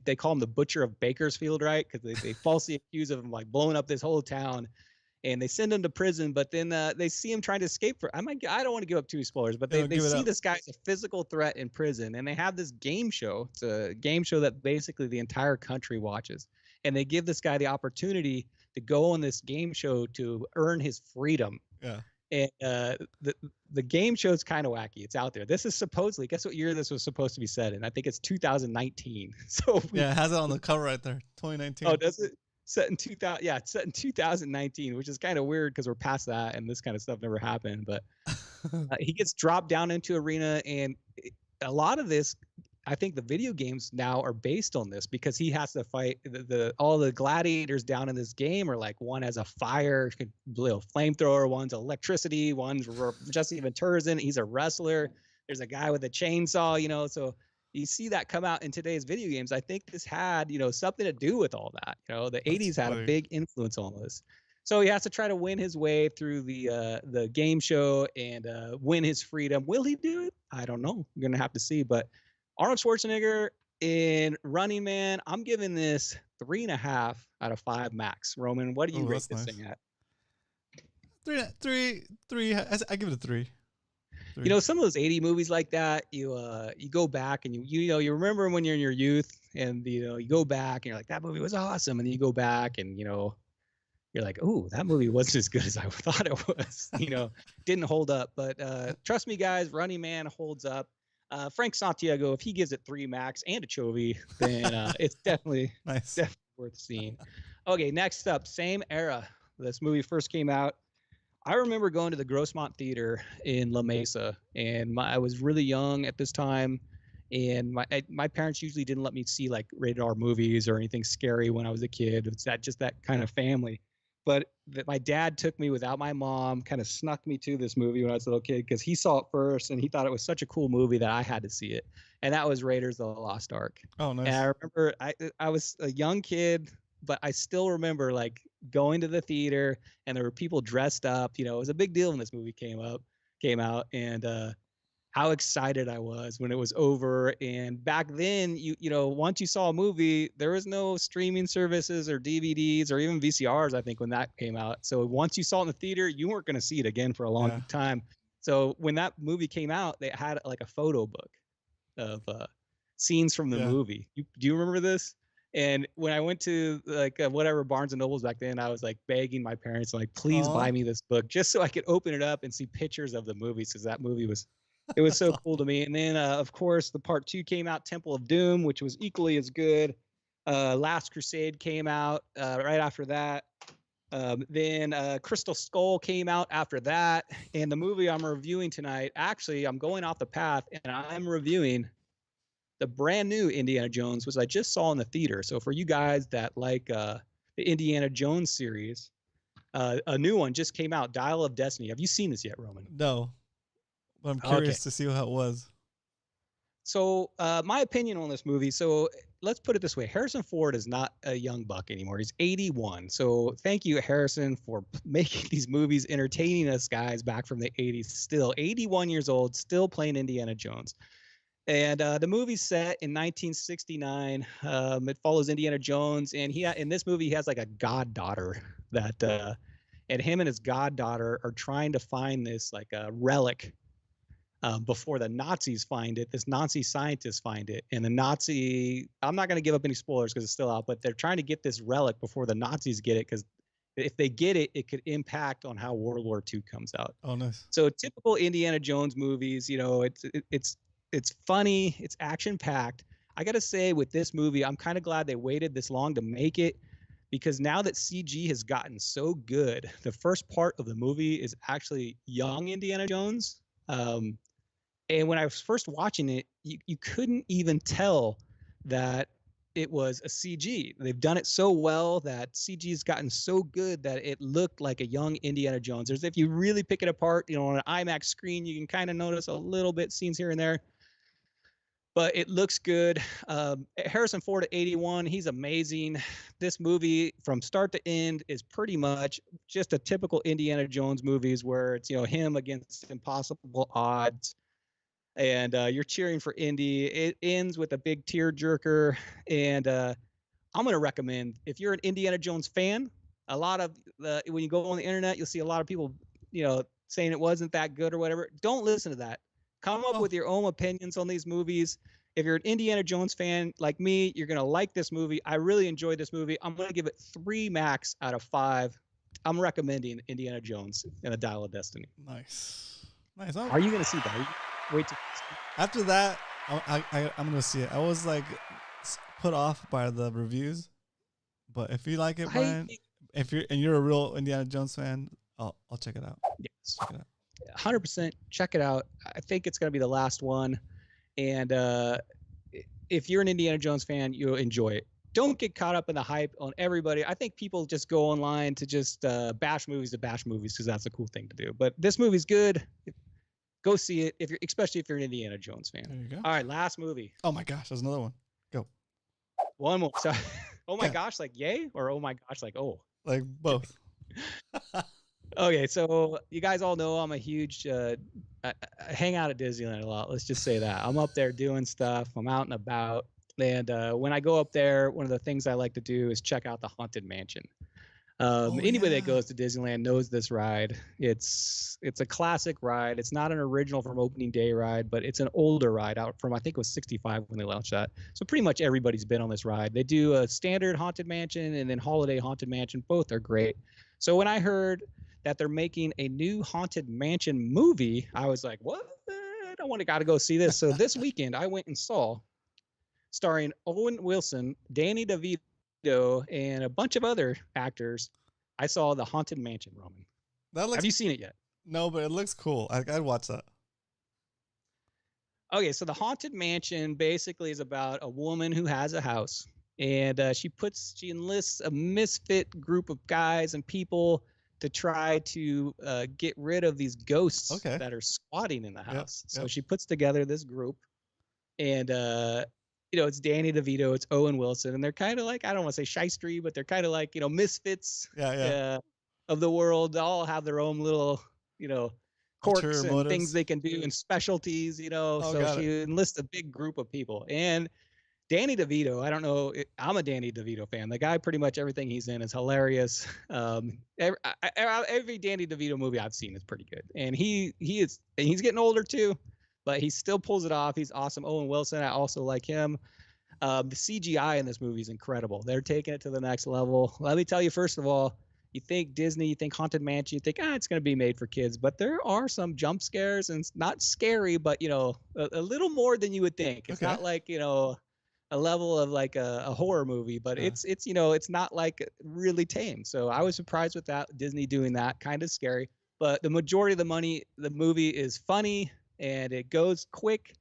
they call him the Butcher of Bakersfield, right? Because they falsely accuse of him like blowing up this whole town. And they send him to prison, but then they see him trying to escape. I don't want to give up too many spoilers, but they see this guy as a physical threat in prison. And they have this game show. It's a game show that basically the entire country watches. And they give this guy the opportunity to go on this game show to earn his freedom. Yeah. And the game show is kind of wacky. It's out there. This is supposedly, guess what year this was supposed to be set in? I think it's 2019. So yeah, it has it on the cover right there, 2019. Oh, does it? set in 2000. Yeah, it's set in 2019, which is kind of weird because we're past that and this kind of stuff never happened. But he gets dropped down into arena, and a lot of this, I think the video games now are based on this because he has to fight all the gladiators down in this game are like, one has a fire, flamethrower, one's electricity, one's Jesse Ventura's in it. He's a wrestler. There's a guy with a chainsaw, so you see that come out in today's video games. I think this had, something to do with all that. The 80s had a big influence on this. So he has to try to win his way through the game show and win his freedom. Will he do it? I don't know. We're going to have to see. But Arnold Schwarzenegger in Running Man, I'm giving this 3.5 out of 5 max. Roman, what do you rate this thing at? Three. I give it a 3. Some of those 80 movies like that, you go back and you remember when you're in your youth and you go back and you're like, that movie was awesome, and then you go back and you're like, oh, that movie wasn't as good as I thought it was. Didn't hold up. But trust me, guys, Running Man holds up. Frank Santiago, if he gives it 3 max and a Chovy, then it's definitely worth seeing. Okay, next up, same era. This movie first came out. I remember going to the Grossmont Theater in La Mesa, and I was really young at this time, and my parents usually didn't let me see like rated R movies or anything scary when I was a kid. It's just that kind of family. But my dad took me without my mom, kind of snuck me to this movie when I was a little kid because he saw it first, and he thought it was such a cool movie that I had to see it. And that was Raiders of the Lost Ark. Oh, nice. And I remember I was a young kid, but I still remember like going to the theater and there were people dressed up. It was a big deal when this movie came out, and how excited I was when it was over. And back then, once you saw a movie, there was no streaming services or DVDs or even VCRs, I think, when that came out. So once you saw it in the theater, you weren't going to see it again for a long time. So when that movie came out, they had like a photo book of scenes from the movie. Do you remember this? And when I went to like whatever Barnes and Nobles back then, I was like begging my parents, like, please buy me this book just so I could open it up and see pictures of the movies, because that movie was so cool to me. And then, of course, the part 2 came out, Temple of Doom, which was equally as good. Last Crusade came out right after that. Then Crystal Skull came out after that. And the movie I'm reviewing tonight, actually, I'm going off the path, and I'm reviewing the brand new Indiana Jones, which I just saw in the theater. So for you guys that like the Indiana Jones series, a new one just came out, Dial of Destiny. Have you seen this yet, Roman? No, but I'm curious to see how it was. So my opinion on this movie. So let's put it this way. Harrison Ford is not a young buck anymore. He's 81. So thank you, Harrison, for making these movies, entertaining us guys back from the 80s. Still 81 years old, still playing Indiana Jones. And the movie's set in 1969. It follows Indiana Jones, and in this movie he has like a goddaughter that, and him and his goddaughter are trying to find this like a relic before the Nazis find it. This Nazi scientists find it, and I'm not going to give up any spoilers because it's still out, but they're trying to get this relic before the Nazis get it, because if they get it, it could impact on how World War II comes out. Oh, nice. So typical Indiana Jones movies, it's funny, it's action-packed. I got to say, with this movie, I'm kind of glad they waited this long to make it, because now that CG has gotten so good, the first part of the movie is actually young Indiana Jones. And when I was first watching it, you couldn't even tell that it was a CG. They've done it so well that CG's gotten so good that it looked like a young Indiana Jones. If you really pick it apart, on an IMAX screen, you can kind of notice a little bit scenes here and there. But it looks good. Harrison Ford at 81, he's amazing. This movie, from start to end, is pretty much just a typical Indiana Jones movies where it's him against impossible odds, and you're cheering for Indy. It ends with a big tearjerker, and I'm going to recommend, if you're an Indiana Jones fan, a lot of when you go on the internet, you'll see a lot of people, saying it wasn't that good or whatever. Don't listen to that. Come up with your own opinions on these movies. If you're an Indiana Jones fan like me, you're going to like this movie. I really enjoyed this movie. I'm going to give it 3 max out of 5. I'm recommending Indiana Jones and the Dial of Destiny. Nice. Are you going to see that? Wait till after that, I'm going to see it. I was like put off by the reviews, But if you like it, Brian, if you're a real Indiana Jones fan, I'll check it out. Yes. Check it out. 100%. Check it out. I think it's going to be the last one. And if you're an Indiana Jones fan, you'll enjoy it. Don't get caught up in the hype on everybody. I think people just go online to just bash movies because that's a cool thing to do. But this movie's good. Go see it, especially if you're an Indiana Jones fan. There you go. All right, last movie. Oh my gosh, there's another one. Go. One more. So, oh my gosh, like yay, or oh my gosh, like oh. Like both. Okay, so you guys all know I'm a huge I hang out at Disneyland a lot. Let's just say that. I'm up there doing stuff. I'm out and about. And when I go up there, one of the things I like to do is check out the Haunted Mansion. Anybody that goes to Disneyland knows this ride. It's a classic ride. It's not an original from opening day ride, but it's an older ride out from, I think it was 65 when they launched that. So pretty much everybody's been on this ride. They do a standard Haunted Mansion and then holiday Haunted Mansion. Both are great. So when I heard that they're making a new Haunted Mansion movie, I was like, what? I got to go see this. So this weekend I went and saw, starring Owen Wilson, Danny DeVito, and a bunch of other actors, I saw the Haunted Mansion, Roman. Have you seen it yet? No, but it looks cool. I'd watch that. Okay, so the Haunted Mansion basically is about a woman who has a house, and she enlists a misfit group of guys and people to try to get rid of these ghosts that are squatting in the house. So she puts together this group, and it's Danny DeVito, it's Owen Wilson, and they're kind of like, I don't want to say shystery, but they're kind of like, misfits of the world. They all have their own little, quirks and things they can do and specialties, so she enlists a big group of people. And Danny DeVito, I don't know, I'm a Danny DeVito fan. The guy, pretty much everything he's in is hilarious. Every Danny DeVito movie I've seen is pretty good. And he's getting older too, but he still pulls it off. He's awesome. Owen Wilson, I also like him. The CGI in this movie is incredible. They're taking it to the next level. Let me tell you, first of all, you think Disney, you think Haunted Mansion, you think, it's going to be made for kids. But there are some jump scares, and it's not scary, but, a little more than you would think. It's not like, a level of like a horror movie, but it's not like really tame. So I was surprised with that. Disney doing that, kind of scary. But the majority of the movie is funny, and it goes quick,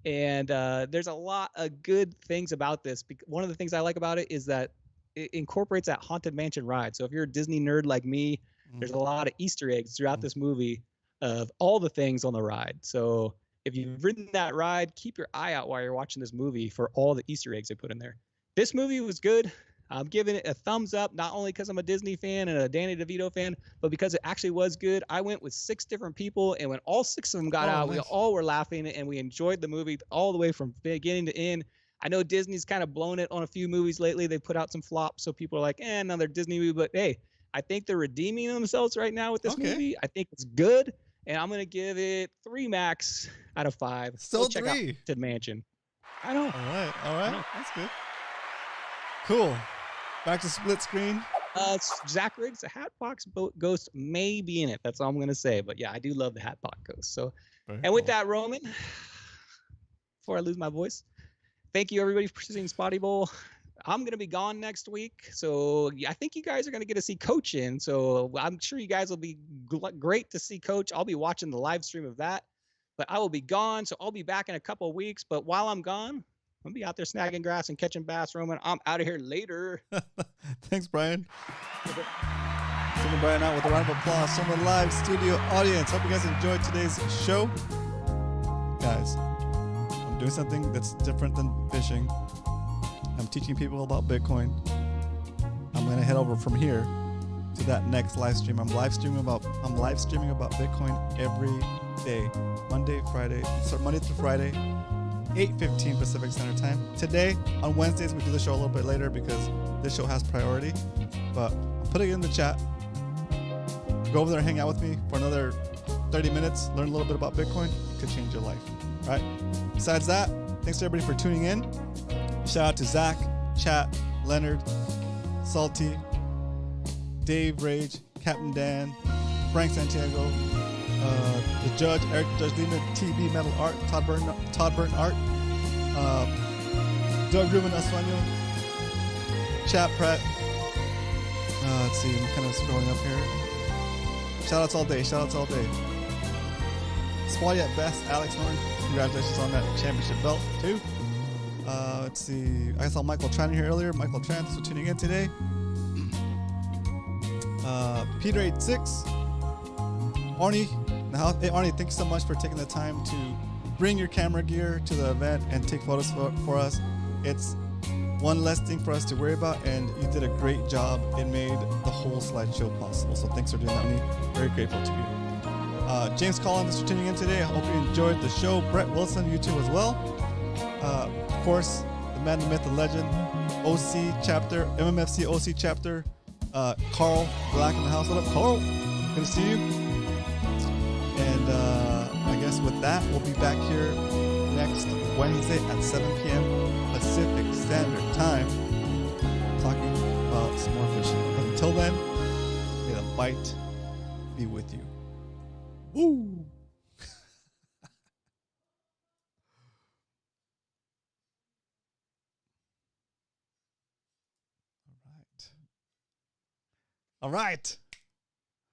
and there's a lot of good things about this. One of the things I like about it is that it incorporates that Haunted Mansion ride. So if you're a Disney nerd like me, there's a lot of Easter eggs throughout this movie of all the things on the ride. So if you've ridden that ride, keep your eye out while you're watching this movie for all the Easter eggs they put in there. This movie was good. I'm giving it a thumbs up, not only because I'm a Disney fan and a Danny DeVito fan, but because it actually was good. I went with 6 different people, and when all 6 of them got out, we all were laughing, and we enjoyed the movie all the way from beginning to end. I know Disney's kind of blown it on a few movies lately. They put out some flops, so people are like, another Disney movie. But hey, I think they're redeeming themselves right now with this movie. I think it's good, and I'm going to give it 3 max out of 5. Still check 3. out Haunted Mansion. I know. All right. That's good. Cool. Back to split screen. Zach Riggs, the Hatbox Ghost may be in it. That's all I'm going to say. But yeah, I do love the Hatbox Ghost. So, with that, Roman, before I lose my voice, thank you everybody for seeing Spotty Bowl. I'm going to be gone next week. So I think you guys are going to get to see Coach in. So I'm sure you guys will be great to see Coach. I'll be watching the live stream of that. But I will be gone. So I'll be back in a couple of weeks. But while I'm gone, I'll be out there snagging grass and catching bass, Roman. I'm out of here later. Thanks, Brian. Sending Brian out with a round of applause from the live studio audience. Hope you guys enjoyed today's show. Guys, I'm doing something that's different than fishing. I'm teaching people about Bitcoin. I'm going to head over from here to that next live stream. I'm live streaming about Bitcoin every day. Monday through Friday. 8:15 Pacific Standard Time. Today, on Wednesdays, we do the show a little bit later because this show has priority. But I'm putting it in the chat. Go over there and hang out with me for another 30 minutes. Learn a little bit about Bitcoin. It could change your life. All right? Besides that, thanks to everybody for tuning in. Shout out to Zach, Chat, Leonard, Salty, Dave Rage, Captain Dan, Frank Santiago, the Judge, Eric Judge Lehman, TB Metal Art, Todd Burton Art, Doug Ruben Asuano, Chad Pratt, Let's see. I'm kind of scrolling up here. Shoutouts all day. Shoutouts all day. Spotty at best. Alex Norton. Congratulations on that championship belt too. Let's see. I saw Michael Tran here earlier. Michael Tran, thanks for tuning in today. Peter86. Arnie. Hey Arnie, thanks so much for taking the time to bring your camera gear to the event and take photos for us. It's one less thing for us to worry about, and you did a great job. It made the whole slideshow possible. So thanks for doing that, Arnie. Very grateful to you. James Collins, thanks for tuning in today. I hope you enjoyed the show. Brett Wilson, you too as well. Of course, the man, the myth, the legend, OC chapter, MMFC OC chapter, Carl Black in the house. What up, Carl? Good to see you. And I guess with that, we'll be back here next Wednesday at 7 p.m. Pacific Standard Time, talking about some more fishing. But until then, may the bite be with you. Woo! All right.